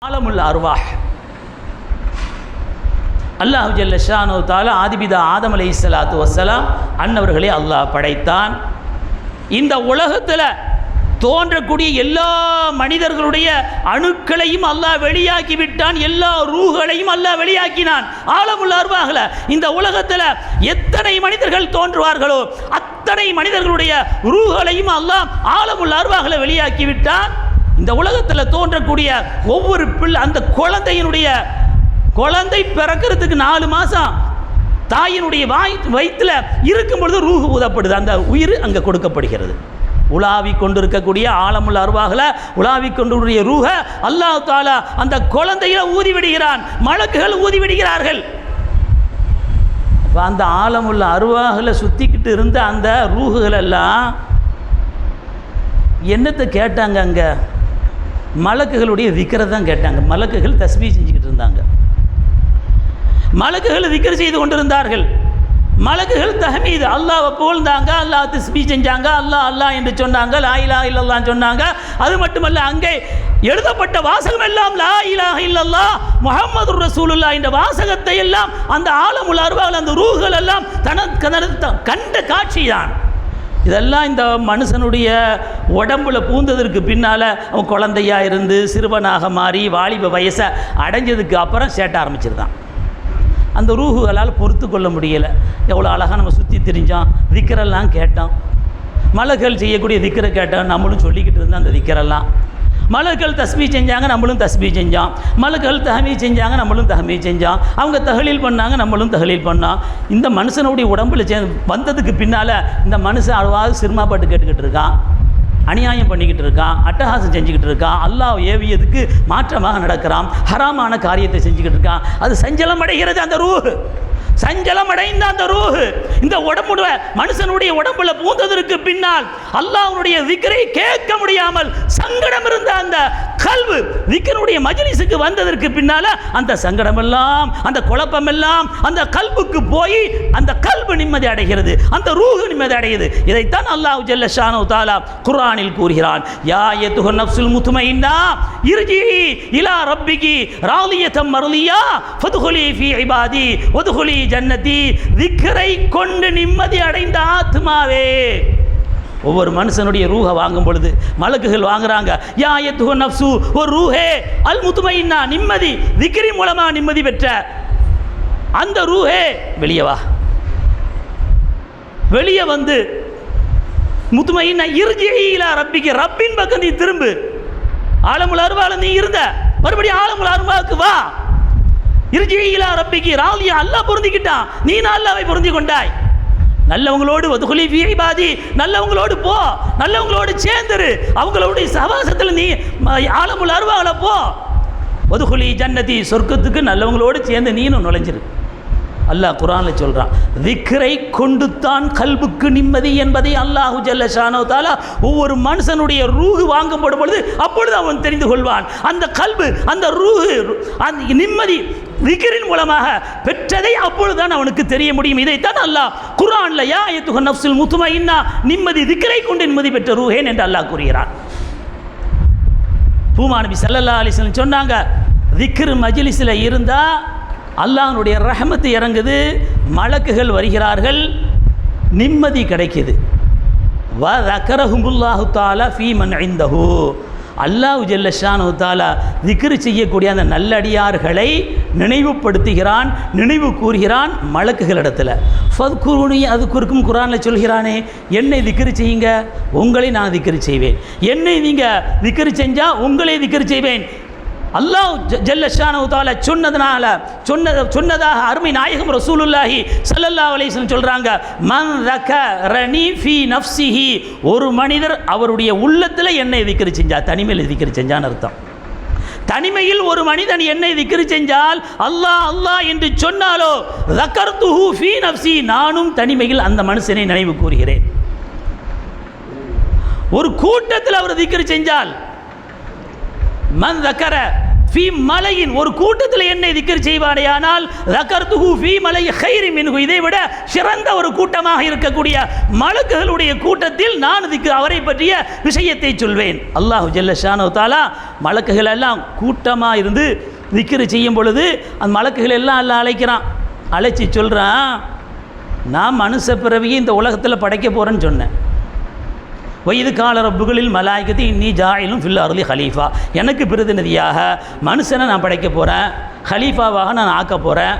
ஆலமுல் அர்வாஹ் அல்லாஹ் ஜல்ல ஷானு தஆலா ஆதிபிதா ஆதம் அலைஹிஸ்ஸலாத்து வஸ்ஸலாம் அன்னவர்களே அல்லாஹ் படைத்தான். இந்த உலகத்தில் தோன்றக்கூடிய எல்லா மனிதர்களுடைய அணுக்களையும் அல்லாஹ் வெளியாக்கி விட்டான். எல்லா ரூஹ்களையும் அல்லாஹ் வெளியாக்கினான். ஆலமுல் அர்வாஹ்ல இந்த உலகத்தில் எத்தனை மனிதர்கள் தோன்றுவார்களோ அத்தனை மனிதர்களுடைய ரூஹ்களையும் அல்லாஹ் ஆலமுல் அர்வாஹ்ல வெளியாக்கி விட்டான். இந்த உலகத்தில் தோன்றக்கூடிய ஒவ்வொரு பிள்ளை, அந்த குழந்தை பிறக்கிறதுக்கு 4 மாதம் தாயினுடைய வயிற்றில் இருக்கும் பொழுது ரூஹ் ஊதப்படுது. அந்த உயிர் அங்கே கொடுக்கப்படுகிறது. உலாவி கொண்டிருக்கக்கூடிய ஆலமுல் அர்வாஹ்ல உலாவி கொண்டிருக்கிற ரூஹ அல்லாஹ் தஆலா அந்த குழந்தையில ஊதி விடுகிறான். மலக்குகள் ஊதி விடுகிறார்கள். அந்த ஆலமுல் அர்வாஹ்ல சுத்திக்கிட்டு இருந்த அந்த ரூஹுகள் எல்லாம் என்னத்தை கேட்டாங்க? அங்கே மலக்குகளுடைய திக்ரை தான் கேட்டாங்க. மலக்குகள் தஸ்பீஹ் செஞ்சுக்கிட்டு இருந்தாங்க. மலக்குகள் திக்ர் செய்து கொண்டிருந்தார்கள். மலக்குகள் தஹ்மீத் அல்லாஹ்வை புகழ்ந்தாங்க. அல்லாஹ் தஸ்பீஹ் செஞ்சாங்க. அல்லாஹ் அல்லாஹ் என்று சொன்னாங்க. லா இலாஹ இல்லல்லாஹ் சொன்னாங்க. அது மட்டுமல்ல, அங்கே எழுதப்பட்ட வாசகம் எல்லாம் லா இலாஹ இல்லல்லாஹ் முஹம்மதுர் ரசூலுல்லாஹ் என்ற வாசகத்தை எல்லாம் அந்த ஆலமுல் அர்வாஹ்ல அந்த ரூஹ்கள் எல்லாம் கண்ட காட்சி தான். இதெல்லாம் இந்த மனுஷனுடைய உடம்புல பூந்ததற்கு பின்னால் அவன் குழந்தையாக இருந்து சிறுவனாக மாறி வாலிப வயசை அடைஞ்சதுக்கு அப்புறம் சேட்ட ஆரம்பிச்சிருந்தான். அந்த ரூஹுகளால் பொறுத்து கொள்ள முடியலை. எவ்வளோ அழகாக நம்ம சுற்றி திரிஞ்சோம், திக்கரெல்லாம் கேட்டோம். மலக்குகள் செய்யக்கூடிய திக்கரை கேட்டோம், நம்மளும் சொல்லிக்கிட்டு இருந்தோம். அந்த திக்கரெல்லாம் மலக்குகள் தஸ்பீஹ் செஞ்சாங்க, நம்மளும் தஸ்பீஹ் செஞ்சோம். மலக்குகள் தஹ்மீத் செஞ்சாங்க, நம்மளும் தஹ்மீத் செஞ்சோம். அவங்க தஹ்லீல் பண்ணாங்க, நம்மளும் தஹ்லீல் பண்ணோம். இந்த மனுஷனுடைய உடம்புல வந்ததுக்கு பின்னால் இந்த மனுஷன் அழுவாது சினிமா பாட்டு கேட்டுக்கிட்டு இருக்கான், அநியாயம் பண்ணிக்கிட்டு இருக்கான், அட்டகாசம் செஞ்சுக்கிட்டு இருக்கான், அல்லாஹ் ஏவியதுக்கு மாற்றமாக நடக்கிறான், ஹராமான காரியத்தை செஞ்சுக்கிட்டு இருக்கான். அது சஞ்சலம் அடைகிறது. அந்த ரூஹ் சஞ்சலம் அடைந்த அந்த ரூஹ் இந்த உடம்புடைய மனுஷனுடைய உடம்புல பூந்ததற்கு பின்னால் அல்லாஹ்வுடைய திக்ரை கேட்க முடியாமல் சங்கடம் இருந்த அந்த கல்வு திக்ருடைய மஜ்லிஸுக்கு வந்ததற்கு பின்னால அந்த சங்கடம் எல்லாம், அந்த குழப்பம் எல்லாம் அந்த கல்புக்கு போய் அந்த கல்பு நிம்மதி அடைகிறது, அந்த ரூஹ் நிம்மதி அடைகிறது. இதைத்தான் அல்லாஹ் ஜல்ல ஷானு தஆலா குர்ஆனில் கூறுகிறான். யா அய்யுஹன் நஃப்ஸுல் முத்மஇன்னா இர்ஜி இலா ரப்பிகி ராலியத்தம் மர்லியா ஃபத்குலி ஃபீ இபாதி வத்குலி ஜன்னதி. திக்ரை கொண்டு நிம்மதி அடைந்த ஆத்மாவே. ஒவ்வொரு மனுஷனுடைய ரூஹை வாங்கும் பொழுது மலக்குகள் வாங்குறாங்க. யா அய்யுஹன் நஃப்ஸு ஒரு ரூஹே அல் முத்மஇன்னா, நிம்மதி திக்ரி மூலமாக நிம்மதி பெற்ற அந்த ரூஹே வெளியே வா. வெளியே வந்து முத்மஇன்னா இர்ஜி இலா ரப்பிகி, ரப்பின் பக்கம் நீ திரும்பு. ஆலமுல் அர்வாஹ்ல நீ இருந்த மறுபடியும் ஆலமுல் அர்வாஹ்க்கு வா. இர்ஜி இலா ரப்பிகி ராலியா, அல்லாஹ் பொருந்திக்கிட்டான், நீ அல்லாஹ்வை பொருந்தி கொண்டாய். நல்லவங்களோடு வதுகுலி ஃபீ இபாதி, நல்லவங்களோடு போ, நல்லவங்களோடு சேர்ந்துரு, அவங்களுடைய சவாசத்தில் நீ ஆலமுல் அர்வாஹ்ல போ. வதுகுலி ஜன்னதி, சொர்க்கத்துக்கு நல்லவங்களோடு சேர்ந்து நீனும் நுழைஞ்சிரு. அல்லாஹ் குர்ஆனில் சொல்கிறான். திக்ரை கொண்டு தான் கல்புக்கு நிம்மதி என்பதை அல்லாஹு ஜல்ல ஷானு தஆலா ஒவ்வொரு மனுஷனுடைய ரூஹ் வாங்கப்படும் பொழுது அப்பொழுது அவன் தெரிந்து கொள்வான். அந்த கல்பு, அந்த ரூஹ், அந்த நிம்மதி திக்ரின் மூலமாக பெற்றதை அப்பொழுதுதான் அவனுக்கு தெரிய முடியும். இதைத்தான் அல்லாஹ் குர்ஆனில் யா அய்யுஹன் நஃப்ஸுல் முத்மஇன்னா, நிம்மதி திக்ரை கொண்டு நிம்மதி பெற்ற ரூஹேன் என்று அல்லாஹ் கூறுகிறான். பூமா நபி ஸல்லல்லாஹு அலைஹி வஸல்லம் சொன்னாங்க, திக்ர் மஜ்லிஸில் இருந்தால் அல்லாஹ்வுடைய ரஹமத்து இறங்குது, மலக்குகள் வருகிறார்கள், நிம்மதி கிடைக்குது. வ ذكرஹுமுல்லாஹு தஆலா ஃபீ மன் இன்தஹு, அல்லாஹ் ஜல்ல ஷானு தஆலா திக்ர் செய்யக்கூடிய அந்த நல்லடியார்களை நினைவுபடுத்துகிறான், நினைவு கூறுகிறான் மலக்குகளிடத்தில். ஃபத்குருனி அதுக்குறுக்கும் குர்ஆனில் சொல்கிறானே, என்னை திக்ர் செய்யுங்க, உங்களை நான் திக்ர் செய்வேன். என்னை நீங்கள் திக்ர் செஞ்சால் உங்களை திக்ர் செய்வேன். அல்லாஹ் ஜல்ல ஷானு தஆலா சொன்னதாக அருமை நாயகம் ரசூலுல்லாஹி ஸல்லல்லாஹு அலைஹி வஸல்லம் சொல்றாங்க. மன் ذكرني في نفسه, ஒரு மனிதர் அவருடைய உள்ளத்தில் என்னை திக்ர் செஞ்சா, தனிமையில் திக்ர் செஞ்சான்னு அர்த்தம். தனிமையில் ஒரு மனிதன் என்னை திக்ர் செஞ்சால், அல்லாஹ் அல்லாஹ் என்று சொன்னாலோ, ذكرته في نفسي, நானும் தனிமையில் அந்த மனுஷனை நினைவு கூறுகிறேன். ஒரு கூட்டத்தில் அவர் திக்ர் செஞ்சால், மன் ذكر ஃபீ மலையின் ஒரு கூட்டத்தில் என்னை திக்ர் செய்வானேயானால் ذكرته في மலை خير منه இதை விட சிறந்த ஒரு கூட்டமாக இருக்கக்கூடிய மலக்குகளுடைய கூட்டத்தில் நான் அவரை பற்றிய விஷயத்தை சொல்வேன். அல்லாஹ் ஜல்ல ஷானஹு தஆலா மலக்குகள் எல்லாம் கூட்டமாக இருந்து திக்ர் செய்யும் பொழுது அந்த மலக்குகள் எல்லாம் அல்லாஹ் அழைக்கிறான். அழைச்சி சொல்கிறான், நான் மனுஷ பிறவியை இந்த உலகத்தில் படைக்க போகிறேன்னு சொன்னேன். வயது கால ரப்புகளில் மலாய்க்கத்து இன்னி ஜாயிலும் ஃபில் அர்லி ஹலீஃபா, எனக்கு பிரதிநிதியாக மனுஷனை நான் படைக்க போகிறேன், ஹலீஃபாவாக நான் ஆக்க போகிறேன்.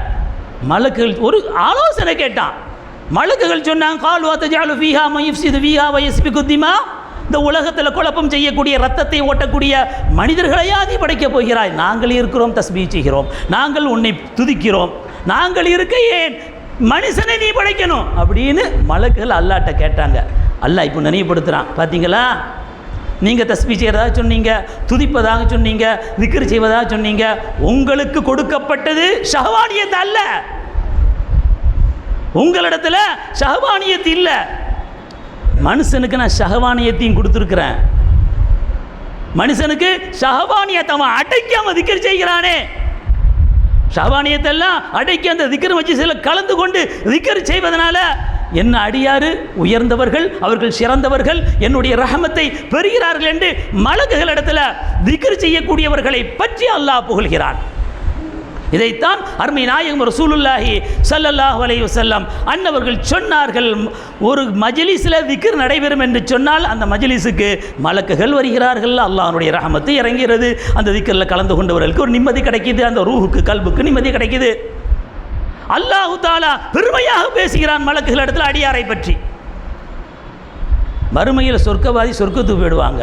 மலக்குகள் ஒரு ஆலோசனை கேட்டான். மலக்குகள் சொன்னாங்க, கால் வாத்த ஜாலு ஃபீஹா மயுஃப்ஸிது ஃபீஹா வயஸ்பிகு திமா, இந்த உலகத்தில் குழப்பம் செய்யக்கூடிய ரத்தத்தை ஓட்டக்கூடிய மனிதர்களையா நீ படைக்கப் போகிறாய்? நாங்கள் இருக்கிறோம், தஸ்பீஹ் செய்கிறோம், நாங்கள் உன்னை துதிக்கிறோம், நாங்கள் இருக்க ஏன் மனுஷனை நீ படைக்கணும் அப்படின்னு மலக்குகள் அல்லாஹ்ட்ட கேட்டாங்க. அல்லாஹ் இப்போ நினைவுபடுத்துகிறான், பார்த்தீங்களா, நீங்கள் தஸ்பீஹ் செய்கிறதாக சொன்னீங்க, துதிப்பதாக சொன்னீங்க, திக்ர் செய்வதாக சொன்னீங்க, உங்களுக்கு கொடுக்கப்பட்டது ஷஹவானியத் அல்ல, உங்களிடத்தில் ஷஹவானியத் இல்லை. மனுஷனுக்கு நான் ஷஹவானியத்தையும் கொடுத்துருக்குறேன். மனுஷனுக்கு ஷஹவானியத்தை அவன் அடைக்காம திக்ர் செய்கிறானே, ஷஹவானியத்தெல்லாம் அடைக்கி அந்த திக்ர் வச்சு சில கலந்து கொண்டு திக்ர் செய்வதனால என்ன அடியாறு உயர்ந்தவர்கள், அவர்கள் சிறந்தவர்கள், என்னுடைய ரஹமத்தை பெறுகிறார்கள் என்று மலக்குகளிடத்தில் திக்ர் செய்யக்கூடியவர்களை பற்றி அல்லாஹ் புகழ்கிறான். இதைத்தான் அருமை நாயகம் ரசூலுல்லாஹி ஸல்லல்லாஹு அலைஹி வஸல்லம் அன்னவர்கள் சொன்னார்கள், ஒரு மஜ்லிஸில் திக்ர் நடைபெறும் என்று சொன்னால் அந்த மஜ்லிஸுக்கு மலக்குகள் வருகிறார்கள், அல்லாஹ்வுடைய ரஹமத்து இறங்குகிறது, அந்த திக்ரில் கலந்து கொண்டவர்களுக்கு ஒரு நிம்மதி கிடைக்கிது, அந்த ரூஹுக்கு கல்புக்கு நிம்மதி கிடைக்கிது. அல்லாஹ் தஆலா பெருமையாக பேசுகிறான் மலக்குகள் இடத்துல அடியாரை பற்றி. மறுமையில் சொர்க்கவாதி சொர்க்கத்துக்கு போயிடுவாங்க,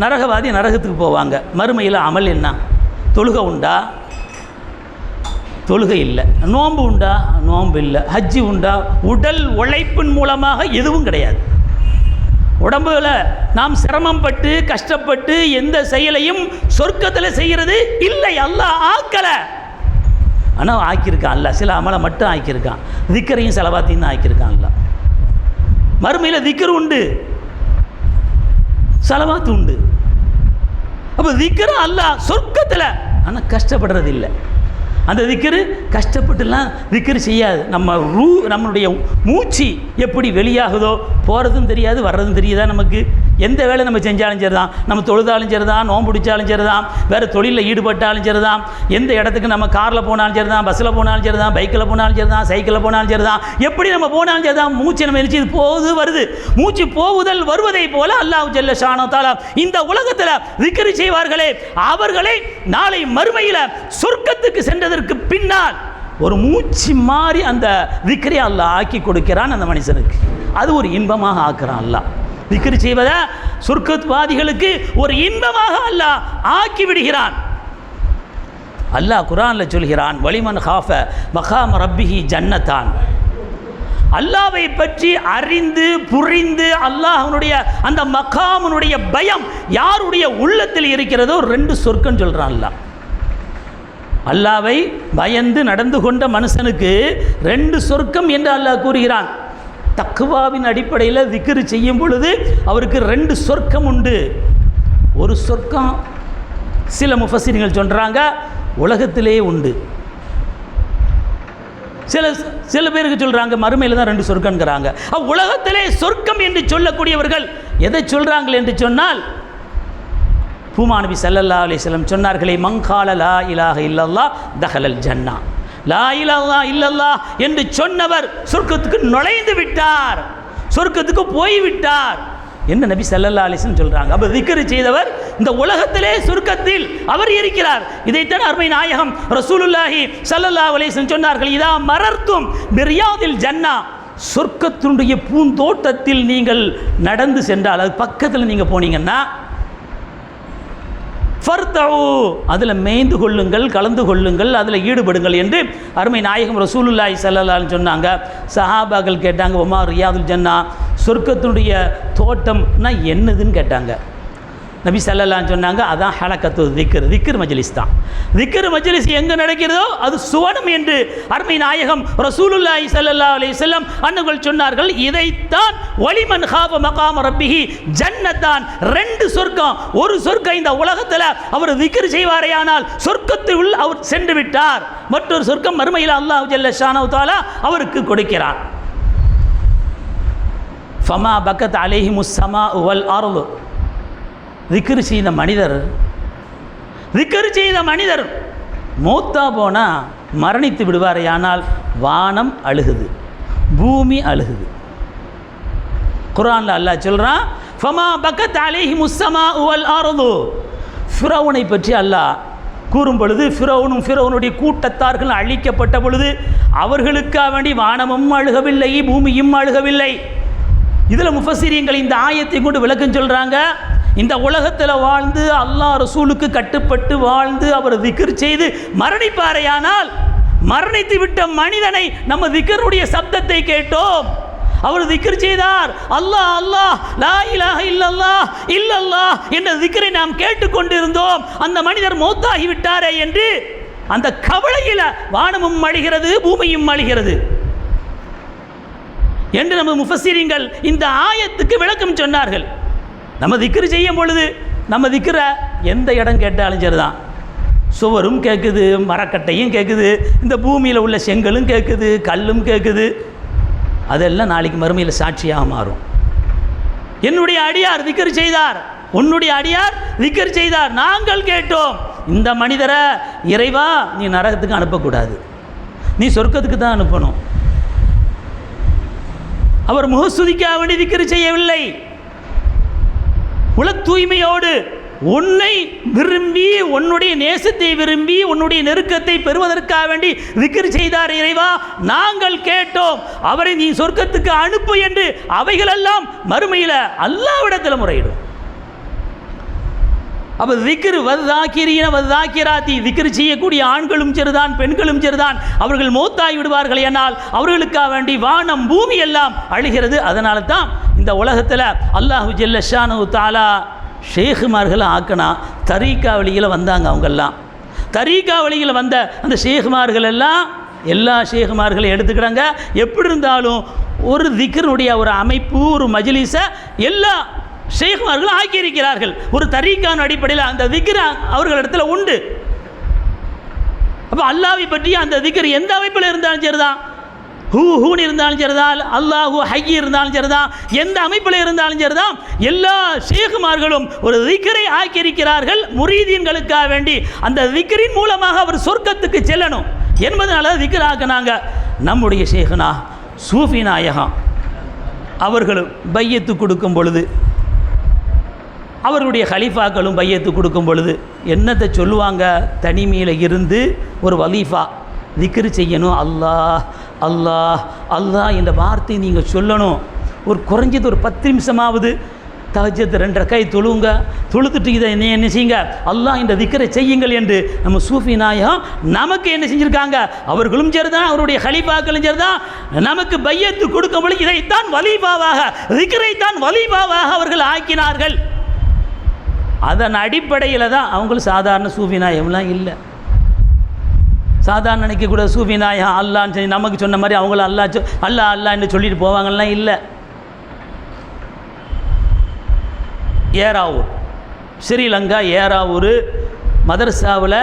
நரகவாதி நரகத்துக்கு போவாங்க. மறுமையில் அமல் என்ன? தொழுகை உண்டா? தொழுகை இல்லை. நோன்பு உண்டா? நோன்பு இல்லை. ஹஜ்ஜி உண்டா? உடல் உழைப்பின் மூலமாக எதுவும் கிடையாது. உடம்புல நாம் சிரமம் பட்டு கஷ்டப்பட்டு எந்த செயலையும் சொர்க்கத்தில் செய்கிறது இல்லை, அல்லாஹ் ஆக்கலை. ஆனால் ஆக்கியிருக்கான் அல்லாஹ், சில அமலை மட்டும் ஆக்கியிருக்கான். திக்கரையும் செலவாத்தையும் தான் ஆக்கியிருக்கான் அல்லாஹ். மறுமையில் திக்கர் உண்டு, செலவாத்து உண்டு. அப்போ திக்கர் அல்லாஹ் சொர்க்கத்தில், ஆனால் கஷ்டப்படுறது இல்லை. அந்த திக்ரு கஷ்டப்பட்டுலாம் திக்ரு செய்யாது. நம்மளுடைய மூச்சு எப்படி வெளியாகுதோ, போகிறதும் தெரியாது வர்றதும் தெரியுதா நமக்கு. எந்த வேலை நம்ம செஞ்சாலும் சரி தான், நம்ம தொழுதாலும் சரி தான், நோன்பு பிடிச்சாலும் சரி தான், வேறு தொழிலில் ஈடுபட்டாலும் சரி தான், எந்த இடத்துக்கு நம்ம காரில் போனாலும் சரி தான், பஸ்ஸில் போனாலும் சரி தான், பைக்கில் போனாலும் சரி தான், சைக்கிளில் போனாலும் சரி தான், எப்படி நம்ம போனாலும் சரி தான், மூச்சு நம்ம எழுச்சி போகுது வருது. மூச்சு போகுதல் வருவதை போல அல்லாஹ் ஜல்ல ஷானஹு தஆலா இந்த உலகத்தில் திக்ர் செய்வார்களே, அவர்களை நாளை மறுமையில் சொர்க்கத்துக்கு சென்றதற்கு பின்னால் ஒரு மூச்சு மாறி அந்த திக்ரை அல்லாஹ் ஆக்கி கொடுக்கிறான் அந்த மனுஷனுக்கு. அது ஒரு இன்பமாக ஆக்குறான் அல்லாஹ். திக்ர் செய்வதை சொர்க்கவாதிகளுக்கு ஒரு இன்பமாக அல்லாஹ் ஆக்கி விடுகிறான். அல்லாஹ் குர்ஆனில் சொல்கிறான், வலிமன் ஹாஃப மகாம ரப்பிஹி ஜன்னத்தான். அல்லாஹ்வை பற்றி அறிந்து புரிந்து அல்லாஹ்வுடைய அந்த மகாமுனுடைய பயம் யாருடைய உள்ளத்தில் இருக்கிறதோ 2 சொர்க்கம் சொல்கிறான் அல்லாஹ். அல்லாஹ்வை பயந்து நடந்து கொண்ட மனுஷனுக்கு 2 சொர்க்கம் என்று அல்லாஹ் கூறுகிறான். தக்வாவின் அடிப்படையில் திக்ர் செய்யும் பொழுது அவருக்கு 2 சொர்க்கம் உண்டு. ஒரு சொர்க்கம் சில முஃபஸ்ஸிர்கள் சொல்கிறாங்க உலகத்திலேயே உண்டு, சில பேருக்கு சொல்கிறாங்க மறுமையில் தான் 2 சொர்க்கம்ங்கிறாங்க. உலகத்திலே சொர்க்கம் என்று சொல்லக்கூடியவர்கள் எதை சொல்கிறார்கள் என்று சொன்னால், பூமா நபி ஸல்லல்லாஹு அலைஹி வஸல்லம் சொன்னார்களே, மங்கால லா இலாஹ இல்லல்லாஹ் தஹலல் ஜன்னா, லா இலாஹ இல்லல்லாஹ் என்று சொன்னவர் சொர்க்கத்துக்கு நுழைந்து விட்டார், சொர்க்கத்துக்கு போய்விட்டார் என்று நபி ஸல்லல்லாஹு அலைஹி வஸல்லம் சொல்கிறாங்க. அப்போ திக்ர் செய்தவர் இந்த உலகத்திலே சொர்க்கத்தில் அவர் இருக்கிறார். இதைத்தான் அருமை நாயகம் ரசூலுல்லாஹி ஸல்லல்லாஹு அலைஹி வஸல்லம் சொன்னார்கள், இதா மரர்த்தும் பிரியாதில் ஜன்னா, சொர்க்கத்தினுடைய பூந்தோட்டத்தில் நீங்கள் நடந்து சென்றால், அது பக்கத்தில் நீங்கள் போனீங்கன்னா, ஃபர்தஉ, அதில் மேய்ந்து கொள்ளுங்கள், கலந்து கொள்ளுங்கள், அதில் ஈடுபடுங்கள் என்று அருமை நாயகம் ரசூலுல்லாஹி ஸல்லல்லாஹு அலைஹி வஸல்லம் சொன்னாங்க. சஹாபாக்கள் கேட்டாங்க, ஒமா ரியாதுல் ஜன்னா, சொர்க்கத்தினுடைய தோட்டம்னா என்னதுன்னு கேட்டாங்க. நபி ஸல்லல்லாஹு சொன்னாங்க, அதான் ஹலகத்து திக்ர், திக்ர் மஜ்லிஸ் தான். திக்ர் மஜ்லிஸ் எங்கே நடக்கிறதோ அது சுவனம் என்று அருமை நாயகம் ரசூலுல்லாஹி ஸல்லல்லாஹு அலைஹி வஸல்லம் அன்னர்கள் சொன்னார்கள். இதைத்தான் வலிமன் ஹாஃப மகாம ரப்பிஹி ஜன்னத்தான், 2 சொர்க்கம். ஒரு சொர்க்கம் இந்த உலகத்தில் அவர் திக்ர் செய்வாரேயானால் சொர்க்கத்தில் அவர் சென்று விட்டார். மற்றொரு சொர்க்கம் மறுமையில் அல்லாஹ் ஜல்ல ஷானஹு தஆலா அவருக்கு கொடுக்கிறார். ஃபமா பக்கத் அலைஹிமுஸ் ஸமாஉ வல் அர்து. திக்ர் செய்த மனிதர் மௌத்தா போனால் மரணித்து விடுவார். ஆனால் வானம் அழுகுது, பூமி அழுகுது. குர்ஆனில் அல்லாஹ் சொல்கிறான், ஃபமா பக்கத் அலைஹிமுஸ் ஸமாஉ வல் அர்து. ஃபிரௌனை பற்றி அல்லாஹ் கூறும் பொழுது, ஃபிரௌனுடைய கூட்டத்தார்கள் அழிக்கப்பட்ட பொழுது அவர்களுக்காக வேண்டி வானமும் அழுகவில்லை, பூமியும் அழுகவில்லை. இதில் முஃபஸ்ஸிரீன்கள் இந்த ஆயத்தை கொண்டு விளக்கம் சொல்கிறாங்க. இந்த உலகத்தில் வாழ்ந்து அல்லாஹ் ரசூலுக்கு கட்டுப்பட்டு வாழ்ந்து அவர் திக்ர் செய்து மரணிப்பாரையானால், மரணித்து விட்ட மனிதனை நம்ம திக்ருடைய சப்தத்தை கேட்டோம், அவர் திக்ர் செய்தார், அல்லாஹ் அல்லாஹ் லா இலாஹ இல்லல்லாஹ் இல்லல்லாஹ் என்ற திக்ரை நாம் கேட்டுக்கொண்டிருந்தோம், அந்த மனிதர் மௌத்தாகி விட்டாரே என்று அந்த கவலையில் வானமும் அழிகிறது, பூமியும் அழிகிறது என்று நம்ம முஃபஸ்ஸிரீன்கள் இந்த ஆயத்துக்கு விளக்கம் சொன்னார்கள். நம்ம திக்ர் செய்யும் பொழுது நம்ம திக்ர எந்த இடம் கேட்டாலும் சரிதான், சுவரும் கேட்குது, மரக்கட்டையும் கேட்குது, இந்த பூமியில் உள்ள செங்கலும் கேட்குது, கல்லும் கேட்குது. அதெல்லாம் நாளைக்கு மறுமையில் சாட்சியாக மாறும். என்னுடைய அடியார் திக்ர் செய்தார், உன்னுடைய அடியார் திக்ர் செய்தார், நாங்கள் கேட்டோம். இந்த மனிதரை இறைவா நீ நரகத்துக்கு அனுப்பக்கூடாது, நீ சொர்க்கத்துக்கு தான் அனுப்பணும். அவர் முகஸ்துதிக்காக வேண்டி திக்ர் செய்யவில்லை, உல தூய்மையோடு உன்னை விரும்பி, உன்னுடைய நேசத்தை விரும்பி, உன்னுடைய நெருக்கத்தை பெறுவதற்காக வேண்டி திக்ர் செய்தார். இறைவா நாங்கள் கேட்டோம், அவரை நீ சொர்க்கத்துக்கு அனுப்பு என்று அவைகளெல்லாம் மறுமையில் அல்லாஹ்விடத்தில் முறையிடும். அப்போ திக்ர் வதாக்கிரீன வதாக்கிராத்தி, திக்ர் செய்யக்கூடிய ஆண்களும் சரிதான், பெண்களும் சரிதான், அவர்கள் மௌத்தாகி விடுவார்கள். என்னால் அவர்களுக்காக வேண்டி வானம் பூமி எல்லாம் அழுகிறது. அதனால தான் இந்த உலகத்தில் அல்லாஹு ஜல்ல ஷானஹு தஆலா ஷேகுமார்களை ஆக்கினா தரீக்கா வழியில் வந்தாங்க. அவங்கெல்லாம் தரீக்கா வழியில் வந்த அந்த ஷேகுமார்கள் எல்லாம் எல்லா ஷேகுமார்களையும் எடுத்துக்கிறாங்க. எப்படி இருந்தாலும் ஒரு திக்ருடைய ஒரு அமைப்பு, ஒரு மஜ்லிஸை எல்லா ஷேகுமார்கள் ஆக்கியிருக்கிறார்கள். ஒரு தரீக்கான அடிப்படையில் அந்த திக்ர் அவர்களிடத்தில் உண்டு. அப்போ அல்லாஹ்வை பற்றி அந்த திக்ர் எந்த அமைப்பில் இருந்தாலும் சரிதான், ஹூன்னு இருந்தாலும் சரிதான், அல்லாஹு ஹய்யி இருந்தாலும் சரிதான், எந்த அமைப்பில் இருந்தாலும் சரிதான், எல்லா ஷேகுமார்களும் ஒரு திக்ரை ஆக்கியிருக்கிறார்கள் முரீதீன்களுக்காக வேண்டி. அந்த திக்ரின் மூலமாக அவர் சொர்க்கத்துக்கு செல்லணும் என்பதனால திக்ர் ஆக்கினாங்க. நம்முடைய ஷேகுனா சூஃபி நாயகம் அவர்களும் பையத்து கொடுக்கும் பொழுது, அவர்களுடைய ஹலீஃபாக்களும் பையத்து கொடுக்கும் பொழுது என்னத்தை சொல்லுவாங்க, தனிமையில் இருந்து ஒரு வலீஃபா திக்ர் செய்யணும், அல்லாஹ் அல்லாஹ் அல்லாஹ் என்ற வார்த்தை நீங்கள் சொல்லணும். ஒரு குறைஞ்சது ஒரு 10 நிமிஷமாவது தஹஜ்ஜத் 2 ரக்காய் தொழுவுங்க, தொழுத்துட்டு இதை என்ன செய்யுங்க, அல்லாஹ் இந்த திக்ரை செய்யுங்கள் என்று நம்ம சூஃபி நாயகம் நமக்கு என்ன செஞ்சுருக்காங்க. அவர்களும் சரிதான், அவருடைய ஹலீஃபாக்களும் சரிதான், நமக்கு பையத்து கொடுக்கும் பொழுது இதைத்தான் வலீஃபாவாக, திக்ரைத்தான் வலீஃபாவாக அவர்கள் ஆக்கினார்கள். அதன் அடிப்படையில் தான் அவங்களும் சாதாரண சூஃபி நாயகம்லாம் இல்லை. சாதாரண நினைக்கக்கூட சூஃபி நாயகம் அல்லான்னு சொல்லி நமக்கு சொன்ன மாதிரி அவங்கள அல்லாஹ் என்று சொல்லிட்டு போவாங்கலாம் இல்லை. ஏராவூர், ஸ்ரீலங்கா ஏராவூர் மதரசாவில்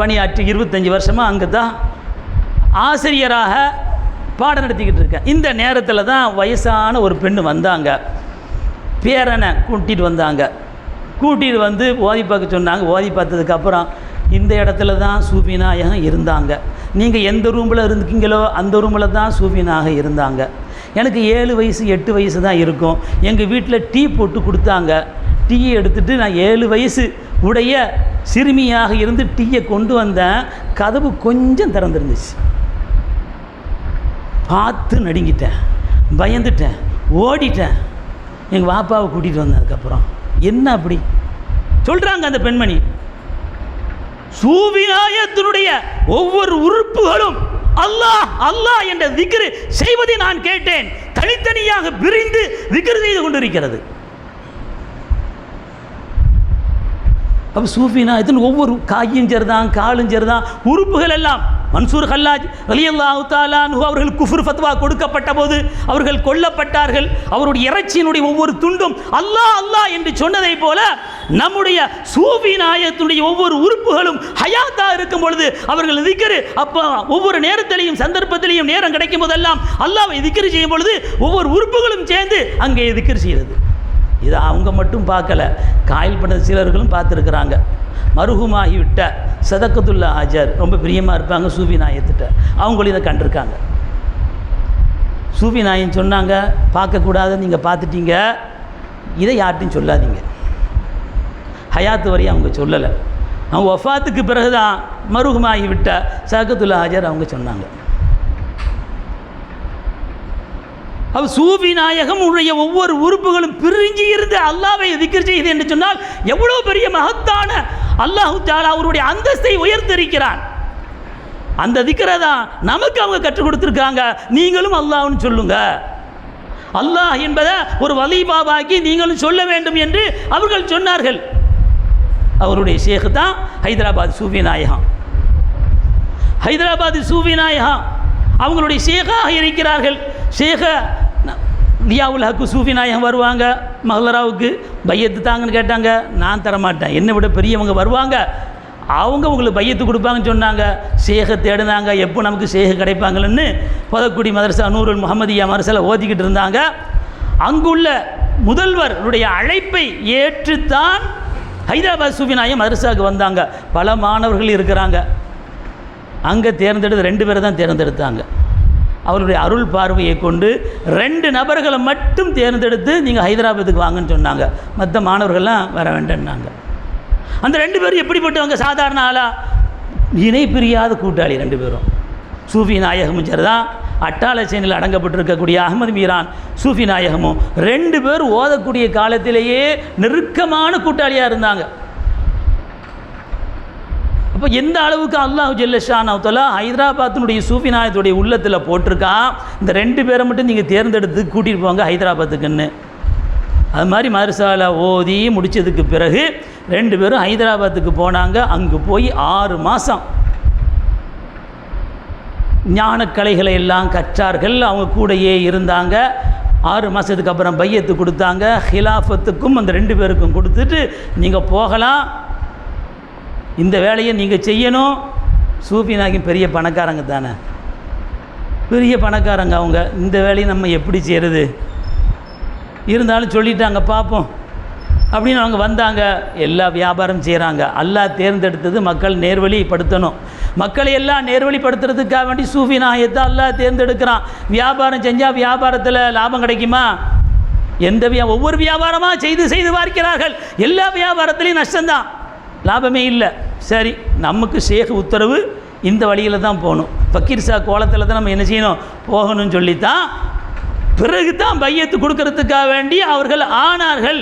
பணியாற்றி 25 வருஷமாக அங்கே தான் ஆசிரியராக பாடம் நடத்திக்கிட்டு இருக்கேன். இந்த நேரத்தில் தான் வயசான ஒரு பெண்ணு வந்தாங்க, பேரனை கூட்டிகிட்டு வந்தாங்க. கூட்டிகிட்டு வந்து ஓதி பார்க்க சொன்னாங்க. ஓதி பார்த்ததுக்கப்புறம் இந்த இடத்துல தான் சூஃபி நாயகம் இருந்தாங்க, நீங்கள் எந்த ரூமில் இருந்துக்கீங்களோ அந்த ரூமில் தான் சூஃபி நாயகம் இருந்தாங்க. எனக்கு 7 வயசு 8 வயசு தான் இருக்கும். எங்கள் வீட்டில் டீ போட்டு கொடுத்தாங்க. டீயை எடுத்துகிட்டு நான் 7 வயசு உடைய சிறுமியாக இருந்து டீயை கொண்டு வந்தேன். கதவு கொஞ்சம் திறந்துருந்துச்சு. பார்த்து நடுங்கிட்டேன், பயந்துட்டேன், ஓடிட்டேன். எங்கள் வாப்பாவை கூட்டிகிட்டு வந்தேன். அதுக்கப்புறம் என்ன அப்படி சொல்கிறாங்க அந்த பெண்மணி, சூஃபி நாயகத்தினுடைய ஒவ்வொரு உறுப்புகளும் அல்லாஹ் அல்லாஹ் என்ற திக்ர் செய்வதை நான் கேட்டேன். தனித்தனியாக பிரிந்து திக்ர் செய்து கொண்டிருக்கிறது. அப்போ சூஃபினாயத்தின் ஒவ்வொரு காயும் சரிதான், காலும் சரிதான், உறுப்புகள் எல்லாம். மன்சூர் ஹல்லாஜ் ரலியல்லாஹு தஆலா அன்ஹு அவர்கள் குஃப்ர் ஃபத்வா கொடுக்கப்பட்ட போது அவர்கள் கொல்லப்பட்டார்கள். அவருடைய இறைச்சியினுடைய ஒவ்வொரு துண்டும் அல்லாஹ் அல்லாஹ் என்று சொன்னதை போல நம்முடைய சூஃபி நாயகத்துடைய ஒவ்வொரு உறுப்புகளும் ஹயாத்தா இருக்கும் பொழுது அவர்கள் திக்ர், அப்போ ஒவ்வொரு நேரத்திலையும் சந்தர்ப்பத்திலையும் நேரம் கிடைக்கும் போதெல்லாம் அல்லாஹ்வை திக்ர் செய்யும் பொழுது ஒவ்வொரு உறுப்புகளும் சேர்ந்து அங்கே திக்ர் செய்கிறது. இதை அவங்க மட்டும் பார்க்கல, காயில் பண்ண சிலர்களும் பார்த்துருக்குறாங்க. மருகுமாகிவிட்ட சதக்கத்துல்லா ஆஜர் ரொம்ப பிரியமாக இருப்பாங்க சூஃபி நாயத்திட்ட, அவங்களும் இதை கண்டிருக்காங்க. சூஃபி நாயன் சொன்னாங்க, பார்க்கக்கூடாது, நீங்கள் பார்த்துட்டீங்க, இதை யார்ட்டையும் சொல்லாதீங்க. ஹயாத்து வரையும் அவங்க சொல்லலை. அவங்க வஃபாத்துக்கு பிறகு தான் மருகுமாகி விட்ட சதக்கத்துல்லா ஆஜர் அவங்க சொன்னாங்க. அவ் சூஃபி நாயகம் உடைய ஒவ்வொரு உறுப்புகளும் பிரிஞ்சு இருந்து அல்லாஹ்வை திக்ர் செய்து என்று சொன்னால் எவ்வளோ பெரிய மகத்தான அல்லாஹ் தஆலா அவருடைய அந்தஸ்தை உயர்த்திருக்கிறான். அந்த திக்ரை தான் நமக்கு அவங்க கற்றுக் கொடுத்துருக்காங்க. நீங்களும் அல்லாஹ்னு சொல்லுங்க, அல்லாஹ் என்பதை ஒரு வலிபாபாக்கி நீங்களும் சொல்ல வேண்டும் என்று அவர்கள் சொன்னார்கள். அவருடைய ஷேக் தான் ஹைதராபாத் சூஃபி நாயகம். ஹைதராபாத் சூஃபி நாயகம் அவங்களுடைய ஷேகாக இருக்கிறார்கள். ஷேக லியாவுல் ஹக்கு சூஃபி நாயகம் வருவாங்க மஹ்லராவுக்கு, பையத்து தாங்கன்னு கேட்டாங்க. நான் தரமாட்டேன், என்னை விட பெரியவங்க வருவாங்க, அவங்க உங்களுக்கு பையத்து கொடுப்பாங்கன்னு சொன்னாங்க. ஷேகை தேடினாங்க, எப்போ நமக்கு ஷேக கிடைப்பாங்கன்னு புதக்குடி மதரசா நூருல் முஹம்மதியா மதரசாவில் ஓதிக்கிட்டு இருந்தாங்க. அங்குள்ள முதல்வருடைய அழைப்பை ஏற்றுத்தான் ஹைதராபாத் சூஃபி நாயகம் மதரசாவுக்கு வந்தாங்க. பல மாணவர்கள் இருக்கிறாங்க. அங்கே தேர்ந்தெடுத்து 2 பேரை தான் தேர்ந்தெடுத்தாங்க. அவருடைய அருள் பார்வையை கொண்டு 2 நபர்களை மட்டும் தேர்ந்தெடுத்து நீங்கள் ஹைதராபாத்துக்கு வாங்கன்னு சொன்னாங்க. மற்ற மாணவர்கள்லாம் வர வேண்டாம்னாங்க. அந்த 2 பேரும் எப்படிப்பட்டவங்க? சாதாரண ஆளா? இணை பிரியாத கூட்டாளி 2 பேரும். சூஃபி நாயகமும் சரிதான், அட்டாளச்சேனில் அடங்கப்பட்டிருக்கக்கூடிய அகமது மீரான் சூஃபி நாயகமும் 2 பேர் ஓதக்கூடிய காலத்திலேயே நெருக்கமான கூட்டாளியாக இருந்தாங்க. அப்போ எந்த அளவுக்கு அல்லாஹ் ஜல்ல ஷானஹு தஆலா ஹைதராபாத்தினுடைய சூஃபி நாயகத்துடைய உள்ளத்தில் போட்டிருக்கான், இந்த 2 பேரை மட்டும் நீங்கள் தேர்ந்தெடுத்து கூட்டிகிட்டு போங்க ஹைதராபாத்துக்குன்னு. அது மாதிரி மதரசாவில் ஓதி முடித்ததுக்கு பிறகு 2 பேரும் ஹைதராபாத்துக்கு போனாங்க. அங்கே போய் 6 மாதம் ஞானக்கலைகளை எல்லாம் கற்றார்கள். அவங்க கூடையே இருந்தாங்க. 6 மாதத்துக்கு அப்புறம் பையத்து கொடுத்தாங்க. ஹிலாஃபத்துக்கும் அந்த 2 பேருக்கும் கொடுத்துட்டு நீங்கள் போகலாம், இந்த வேலையை நீங்கள் செய்யணும். சூஃபி நாயகம் பெரிய பணக்காரங்க தானே, பெரிய பணக்காரங்க அவங்க. இந்த வேலையை நம்ம எப்படி செய்கிறது? இருந்தாலும் சொல்லிட்டாங்க, பார்ப்போம் அப்படின்னு அவங்க வந்தாங்க. எல்லா வியாபாரம் செய்கிறாங்க. அல்லாஹ் தேர்ந்தெடுத்தது மக்கள் நேர்வழிப்படுத்தணும். மக்களை எல்லாம் நேர்வழிப்படுத்துறதுக்காக வேண்டி சூஃபி நாயகத்தை அல்லாஹ் தேர்ந்தெடுக்கிறான். வியாபாரம் செஞ்சால் வியாபாரத்தில் லாபம் கிடைக்குமா? எந்த ஒவ்வொரு வியாபாரமாக செய்து பார்க்கிறார்கள். எல்லா வியாபாரத்துலேயும் நஷ்டம்தான், லாபமே இல்லை. சரி, நமக்கு ஷேக் உத்தரவு இந்த வழியில் தான் போகணும், ஃபக்கீர் ஷா கோலத்தில் தான் நம்ம என்ன செய்யணும், போகணும்னு சொல்லித்தான் பிறகு தான் பையத்து கொடுக்கறதுக்காக வேண்டி அவர்கள் ஆனார்கள்.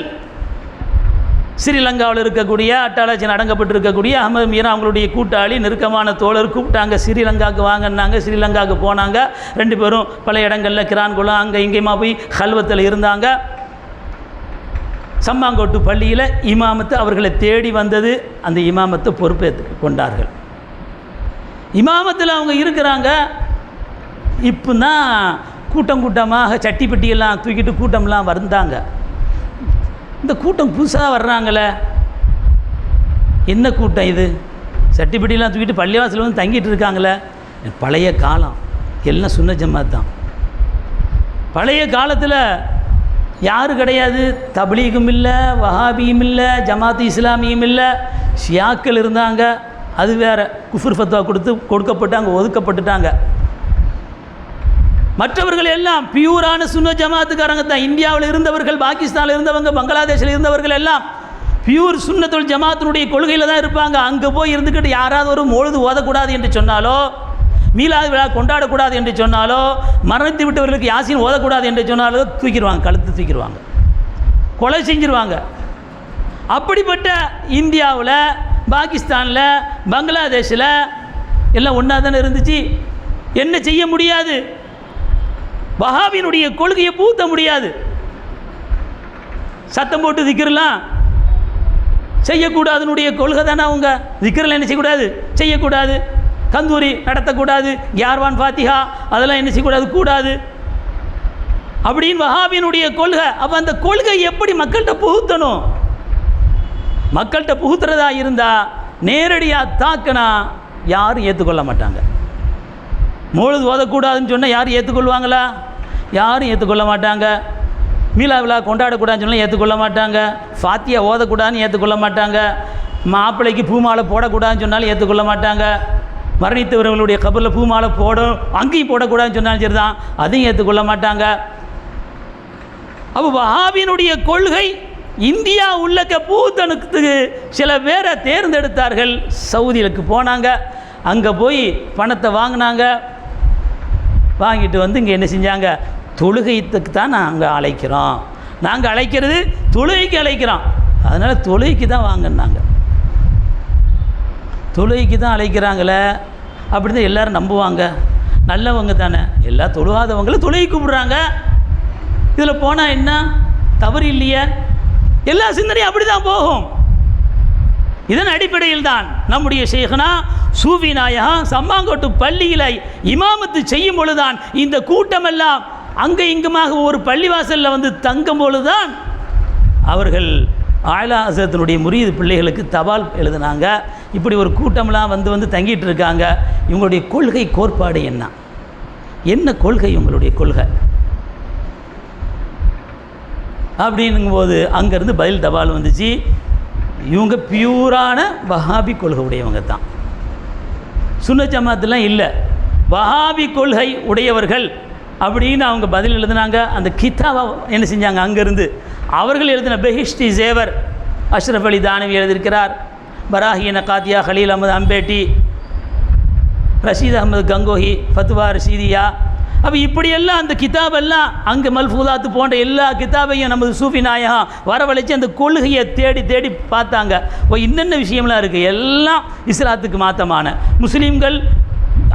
ஸ்ரீலங்காவில் இருக்கக்கூடிய அட்டாளச்சேன் அடங்கப்பட்டிருக்கக்கூடிய அகமது மீரா அவங்களுடைய கூட்டாளி நெருக்கமான தோழர் கூப்பிட்டாங்க, ஸ்ரீலங்காவுக்கு வாங்கினாங்க. ஸ்ரீலங்காவுக்கு போனாங்க. 2 பேரும் பல இடங்களில் கிரான்குளம் அங்கே இங்கேயுமா போய் கல்வத்தில் இருந்தாங்க. சம்மாங்கோட்டு பள்ளியில் இமாமத்து அவர்களை தேடி வந்தது. அந்த இமாமத்தை பொறுப்பேற்று கொண்டார்கள். இமாமத்தில் அவங்க இருக்கிறாங்க. இப்போ தான் கூட்டமாக சட்டி பெட்டியெல்லாம் தூக்கிட்டு கூட்டம்லாம் வந்தாங்க. இந்த கூட்டம் புதுசாக வர்றாங்களே, என்ன கூட்டம் இது? சட்டி பெட்டியெல்லாம் தூக்கிட்டு பள்ளிவாசல் வந்து தங்கிட்டு இருக்காங்களே. பழைய காலம் எல்லாம் சுன்ன ஜமாத் தான். பழைய காலத்தில் யாரும் கிடையாது, தப்லீகும் இல்லை, வஹாபியும் இல்லை, ஜமாத்து இஸ்லாமியும் இல்லை, ஷியாக்கள் இருந்தாங்க. அது வேறு குஃப்ர் ஃபத்வா கொடுக்கப்பட்டாங்க, ஒதுக்கப்பட்டுட்டாங்க. மற்றவர்கள் எல்லாம் பியூரான சுன்ன ஜமாத்துக்காரங்க தான். இந்தியாவில் இருந்தவர்கள், பாகிஸ்தானில் இருந்தவங்க, பங்களாதேஷில் இருந்தவர்கள் எல்லாம் பியூர் சுன்னத்துல் ஜமாத்தினுடைய கொள்கையில் தான் இருப்பாங்க. அங்கே போய் இருந்துக்கிட்டு யாராவது ஒரு மொழுது ஓதக்கூடாது என்று சொன்னாலோ, மீலாது விழா கொண்டாடக்கூடாது என்று சொன்னாலோ, மரணித்து விட்டவர்களுக்கு யாசின் ஓதக்கூடாது என்று சொன்னாலோ தூக்கிடுவாங்க, கழுத்து தூக்கிடுவாங்க, கொலை செஞ்சிருவாங்க. அப்படிப்பட்ட இந்தியாவில், பாகிஸ்தானில், பங்களாதேஷில் எல்லாம் ஒன்றா தானே இருந்துச்சு. என்ன செய்ய முடியாது? வஹாபியினுடைய கொள்கையை பூத்த முடியாது. சத்தம் போட்டு திக்கிறலாம், செய்யக்கூடாதுனுடைய கொள்கை தானே அவங்க. திக்ரில் என்ன செய்யக்கூடாது, செய்யக்கூடாது. கந்தூரி நடத்தக்கூடாது, யார்வான் ஃபாத்திஹா அதெல்லாம் என்ன செய்யக்கூடாது, கூடாது அப்படின்னு வஹாபியினுடைய கொள்கை. அப்போ அந்த கொள்கை எப்படி மக்கள்கிட்ட புகுத்தணும்? மக்கள்கிட்ட புகுத்துறதா இருந்தால் நேரடியாக தாக்கினா யாரும் ஏற்றுக்கொள்ள மாட்டாங்க. மௌலித் ஓதக்கூடாதுன்னு சொன்னால் யாரும் ஏற்றுக்கொள்வாங்களா? யாரும் ஏற்றுக்கொள்ள மாட்டாங்க. மீலா விழா கொண்டாடக்கூடாதுன்னு சொன்னால் ஏற்றுக்கொள்ள மாட்டாங்க. ஃபாத்தியா ஓதக்கூடாதுன்னு ஏற்றுக்கொள்ள மாட்டாங்க. மாப்பிள்ளைக்கு பூமாலை போடக்கூடாதுன்னு சொன்னாலும் ஏற்றுக்கொள்ள மாட்டாங்க. மரணித்தவர்களுடைய கபரில் பூமாலை போடும் அங்கேயும் போடக்கூடாதுன்னு சொன்னாலும் சரி தான், அதையும் ஏற்றுக்கொள்ள மாட்டாங்க. அப்போ வஹாபியினுடைய கொள்கை இந்தியா உள்ளக்க பூத்தனுக்கு சில பேரை தேர்ந்தெடுத்தார்கள். சவுதிகளுக்கு போனாங்க, அங்கே போய் பணத்தை வாங்கினாங்க. வாங்கிட்டு வந்து இங்கே என்ன செஞ்சாங்க, தொழுகைத்துக்கு தான் நாங்கள் அழைக்கிறோம், நாங்கள் அழைக்கிறது தொழுகைக்கு அழைக்கிறோம், அதனால் தொழுகைக்கு தான் வாங்கினாங்க. தொழுகைக்கு தான் அழைக்கிறாங்களே அப்படி தான் எல்லோரும் நம்புவாங்க. நல்லவங்க தானே, எல்லா தொழுகாதவங்களும் தொழுகை கூப்பிடுறாங்க. இதில் போனால் என்ன தவறு இல்லையே? எல்லா சிந்தனையும் அப்படி தான் போகும். இதன் அடிப்படையில் தான் நம்முடைய ஷேഖ்னா சூஃபி நாயகம் சம்மாங்கோட்டு பள்ளியில் இமாமத்து செய்யும் பொழுதுதான் இந்த கூட்டமெல்லாம் அங்கே இங்குமாக ஒரு பள்ளிவாசலில் வந்து தங்கும் பொழுதுதான் அவர்கள் ஆயிலா ஹஸரத்தினுடைய முரீது பிள்ளைகளுக்கு தபால் எழுதினாங்க. இப்படி ஒரு கூட்டம்லாம் வந்து தங்கிட்டு இருக்காங்க. இவங்களுடைய கொள்கை கோட்பாடு என்ன கொள்கை உங்களுடைய கொள்கை அப்படிங்கும்போது அங்கேருந்து பதில் தபால் வந்துச்சு. இவங்க பியூரான வஹாபி கொள்கை உடையவங்க தான், சுன்னத் ஜமாத்துலாம் இல்லை, வஹாபி கொள்கை உடையவர்கள் அப்படின்னு அவங்க பதில் எழுதினாங்க. அந்த கிதாபை என்ன செஞ்சாங்க, அங்கேருந்து அவர்கள் எழுதின பெஹிஷ்டி ஜேவர் அஷ்ரஃப் அலி தானவி எழுதியிருக்கிறார். பராஹின காத்தியா ஹலீல் அஹமது அம்பேட்டி, ரஷீத் அஹமது கங்கோஹி, ஃபத்வா ரஷீதியா. அப்போ இப்படியெல்லாம் அந்த கிதாபெல்லாம் அங்கே மல்ஃபூதாத்து போன்ற எல்லா கிதாபையும் நமது சூஃபி நாயகம் வரவழைச்சி அந்த கொள்கையை தேடி தேடி பார்த்தாங்க. இன்னென்ன விஷயம்லாம் இருக்குது, எல்லாம் இஸ்லாத்துக்கு மாற்றமான. முஸ்லீம்கள்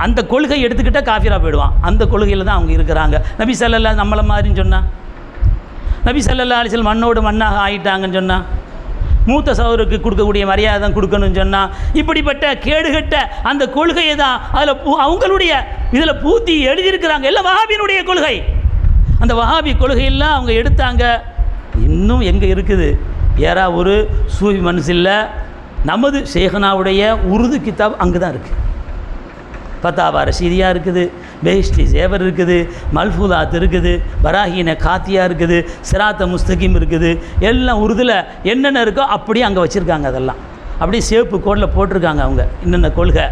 அந்த கொள்கை எடுத்துக்கிட்டால் காஃபிரா போயிடுவான். அந்த கொள்கையில் தான் அவங்க இருக்கிறாங்க. நபி ஸல்லல்லாஹு நம்மளை மாதிரின்னு சொன்னால், நபி ஸல்லல்லாஹு அலைஹி வஸல்லம் மண்ணோடு மண்ணாக ஆகிட்டாங்கன்னு சொன்னால், மூத்த சகோதரருக்கு கொடுக்கக்கூடிய மரியாதை தான் கொடுக்கணும்னு சொன்னால், இப்படிப்பட்ட கேடுகட்ட அந்த கொள்கையை தான் அதில் அவங்களுடைய இதில் பூத்தி எழுதியிருக்கிறாங்க. எல்லாம் வஹாபியினுடைய கொள்கை. அந்த வஹாபி கொள்கையெல்லாம் அவங்க எடுத்தாங்க. இன்னும் எங்கே இருக்குது, ஏறா ஒரு சூஃபி மன்சிலில் நமது ஷேഖ்னாவுடைய உருது கிதாப் அங்கே தான் இருக்குது. ஃபத்தாவா ரஷீதியா இருக்குது, பெஹிஷ்டி ஜேவர் இருக்குது, மல்ஃபூதாத் இருக்குது, பராஹின காத்தியா இருக்குது, சிராத்த முஸ்தகிம் இருக்குது. எல்லாம் உருதில் என்னென்ன இருக்கோ அப்படியே அங்கே வச்சுருக்காங்க. அதெல்லாம் அப்படியே சேப்பு கோடில் போட்டிருக்காங்க. அவங்க என்னென்ன கொள்கை,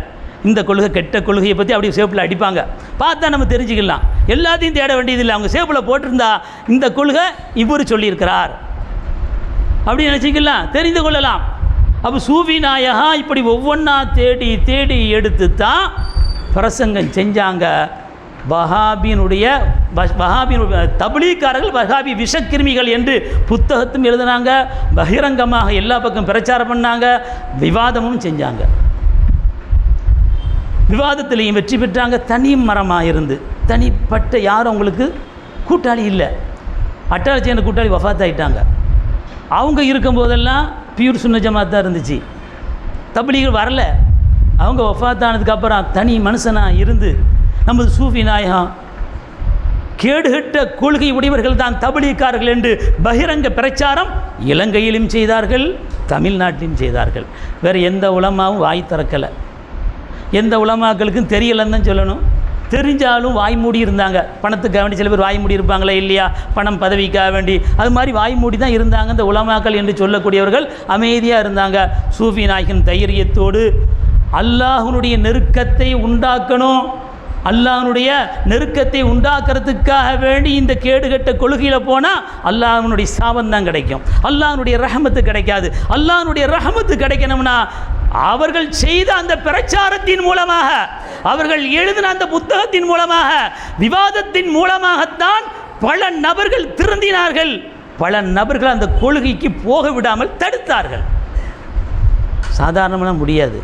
இந்த கொள்கை கெட்ட கொள்கையை பற்றி அப்படியே சேப்பில் அடிப்பாங்க. பார்த்தா நம்ம தெரிஞ்சுக்கலாம். எல்லாத்தையும் தேட வேண்டியதில்லை, அவங்க சேப்பில் போட்டிருந்தா இந்த கொள்கை இவர் சொல்லியிருக்கிறார் அப்படின்னு நினச்சிக்கலாம், தெரிந்து கொள்ளலாம். அப்போ சூஃபி நாயகா இப்படி ஒவ்வொன்றா தேடி தேடி எடுத்து தான் பிரசங்கம் செஞ்சாங்க. வஹாபியினுடைய தப்லீக்காரர்கள் வஹாபி விஷக்கிருமிகள் என்று புத்தகத்தும் எழுதினாங்க. பகிரங்கமாக எல்லா பக்கம் பிரச்சாரம் பண்ணாங்க, விவாதமும் செஞ்சாங்க. விவாதத்திலையும் வெற்றி பெற்றாங்க. தனி மரமாக இருந்து தனிப்பட்ட யாரும் அவங்களுக்கு கூட்டாளி இல்லை. அட்டாளச்சியான கூட்டாளி வஃபாத் ஆகிட்டாங்க. அவங்க இருக்கும்போதெல்லாம் பியூர் சுன்ன ஜமாத் தான் இருந்துச்சு, தப்லீகள் வரல. அவங்க வஃபாத்தானதுக்கப்புறம் தனி மனுஷனாக இருந்து நமது சூஃபி நாயகம் கேடுகட்ட கொள்கை உடையவர்கள் தான் தப்லீக்காரர்கள் என்று பகிரங்க பிரச்சாரம் இலங்கையிலும் செய்தார்கள், தமிழ்நாட்டிலும் செய்தார்கள். வேறு எந்த உலமாவும் வாய் திறக்கலை. எந்த உலமாக்களுக்கும் தெரியலைன்னு தான் சொல்லணும். தெரிஞ்சாலும் வாய் மூடி இருந்தாங்க. பணத்துக்காக வேண்டி சில பேர் வாய் மூடி இருப்பாங்களே இல்லையா, பணம் பதவிக்காக வேண்டி, அது மாதிரி வாய் மூடி தான் இருந்தாங்க. இந்த உலமாக்கள் என்று சொல்லக்கூடியவர்கள் அமைதியாக இருந்தாங்க. சூஃபி நாயகன் தைரியத்தோடு அல்லாஹ்வுடைய நெருக்கத்தை உண்டாக்கணும், அல்லாஹ்வுடைய நெருக்கத்தை உண்டாக்குறதுக்காக வேண்டி இந்த கேடுகட்ட கொள்கையில் போனால் அல்லாஹ்வுடைய சாபம் தான் கிடைக்கும், அல்லாஹ்வுடைய ரஹமத்து கிடைக்காது. அல்லாஹ்வுடைய ரஹமத்து கிடைக்கணும்னா அவர்கள் செய்த அந்த பிரச்சாரத்தின் மூலமாக, அவர்கள் எழுதின அந்த புத்தகத்தின் மூலமாக, விவாதத்தின் மூலமாகத்தான் பல நபர்கள் திருந்தினார்கள். பல நபர்கள் அந்த கொள்கைக்கு போக விடாமல் தடுத்தார்கள். சாதாரணமாக முடியாது.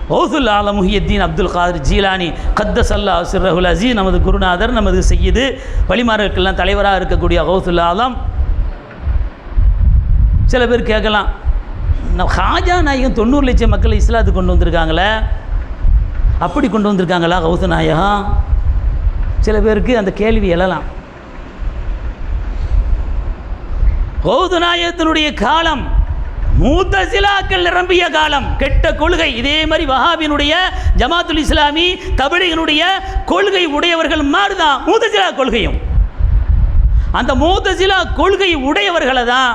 கௌசுல் ஆலம் முஹியுத்தீன் அப்துல் காதிர் ஜீலானி கத்தஸல்லாஹு சிர்ரஹுல் அஸீஸ், நமது குருநாதர், நமது சையீது, வழிமார்களுக்கெல்லாம் தலைவராக இருக்கக்கூடிய கௌசுல் ஆலம். சில பேர் கேட்கலாம், ஹாஜா நாயகம் 90 லட்சம் மக்களை இஸ்லாத்துக்கு கொண்டு வந்திருக்காங்களே, அப்படி கொண்டு வந்திருக்காங்களா கௌச நாயகம்? சில பேருக்கு அந்த கேள்வி எழலாம். கௌச நாயகத்தினுடைய காலம் மூத்தசிலாக்கள் நிரம்பிய காலம், கெட்ட கொள்கை. இதே மாதிரி வஹாபியினுடைய ஜமாத்துல் இஸ்லாமி தபலீகினுடைய கொள்கை உடையவர்கள் மாதிரி தான் மூத்தசிலா கொள்கையும். அந்த மூத்தசிலா கொள்கை உடையவர்களை தான்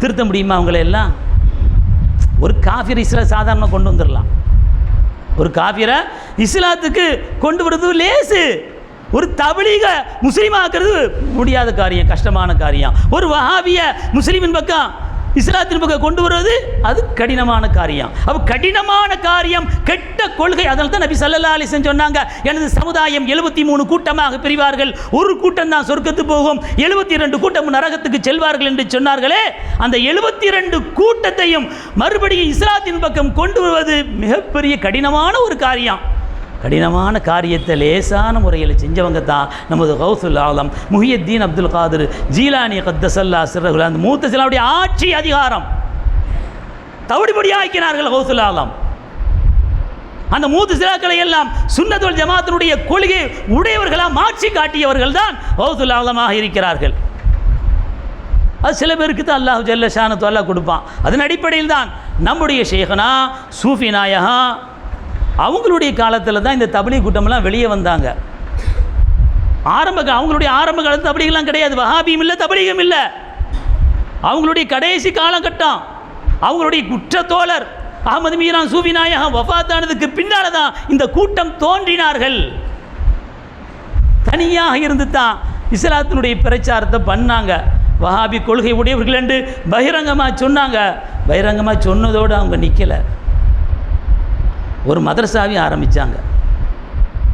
திருத்த முடியுமா? அவங்கள எல்லாம் ஒரு காஃபிர் இஸ்லாம் சாதாரணமாக கொண்டு வந்துடலாம். ஒரு காஃபிரை இஸ்லாத்துக்கு கொண்டு வருவது லேசு. ஒரு தபலீக முஸ்லீமாக்குறது முடியாத காரியம், கஷ்டமான காரியம். ஒரு வஹாபிய முஸ்லீமின் பக்கம் இஸ்லாத்தின் பக்கம் கொண்டு வருவது அது கடினமான காரியம். அப்போ கடினமான காரியம், கெட்ட கொள்கை. அதனால தான் நபி ஸல்லல்லாஹு அலைஹி வஸல்லம் சொன்னாங்க, எனது சமுதாயம் 73 கூட்டமாக பிரிவார்கள், ஒரு கூட்டம் தான் சொர்க்கத்துக்கு போகும், 72 கூட்டம் நரகத்துக்கு செல்வார்கள் என்று சொன்னார்களே. அந்த 72 கூட்டத்தையும் மறுபடியும் இஸ்லாத்தின் பக்கம் கொண்டு வருவது மிகப்பெரிய கடினமான ஒரு காரியம். கடினமான காரியத்தை லேசான முறையில் செஞ்சவங்க தான் நமது கௌசுல் ஆலம் முஹியத்தீன் அப்துல் காதிர் ஜீலானி கத்தசல்லா சிறகுல். அந்த மூத்தசிலாவுடைய ஆட்சி அதிகாரம் தவிடுபடி ஆக்கினார்கள் கௌசுல் ஆலம். அந்த மூத்தசிலாக்களை எல்லாம் சுன்னத் வல் ஜமாத்தினுடைய கொள்கை உடையவர்களாக மாற்றி காட்டியவர்கள் தான் கௌசுல் ஆலமாக இருக்கிறார்கள். அது சில பேருக்கு தான் அல்லாஹ் ஜல்ல ஷானத்து அல்லாஹ் கொடுப்பான். அதன் அடிப்படையில் தான் நம்முடைய ஷேഖனா சூஃபி நாயகா அவங்களுடைய காலத்தில் தான் இந்த தபலீக் கூட்டமெல்லாம் வெளியே வந்தாங்க. அவங்களுடைய ஆரம்ப காலத்தில் தபலீகெல்லாம் கிடையாது, வஹாபியும் இல்லை, தபலீகும் இல்லை. அவங்களுடைய கடைசி காலகட்டம், அவங்களுடைய குற்றத்தோழர் அஹ்மது மீரான் சூஃபி நாயகம் வஃபாத்தானதுக்கு பின்னால் தான் இந்த கூட்டம் தோன்றினார்கள். தனியாக இருந்து தான் இஸ்லாத்தினுடைய பிரச்சாரத்தை பண்ணாங்க. வஹாபி கொள்கை உடையவர்கள் என்று பகிரங்கமாக சொன்னாங்க. பகிரங்கமாக சொன்னதோடு அவங்க நிற்கலை, ஒரு மதரசாவையும் ஆரம்பித்தாங்க.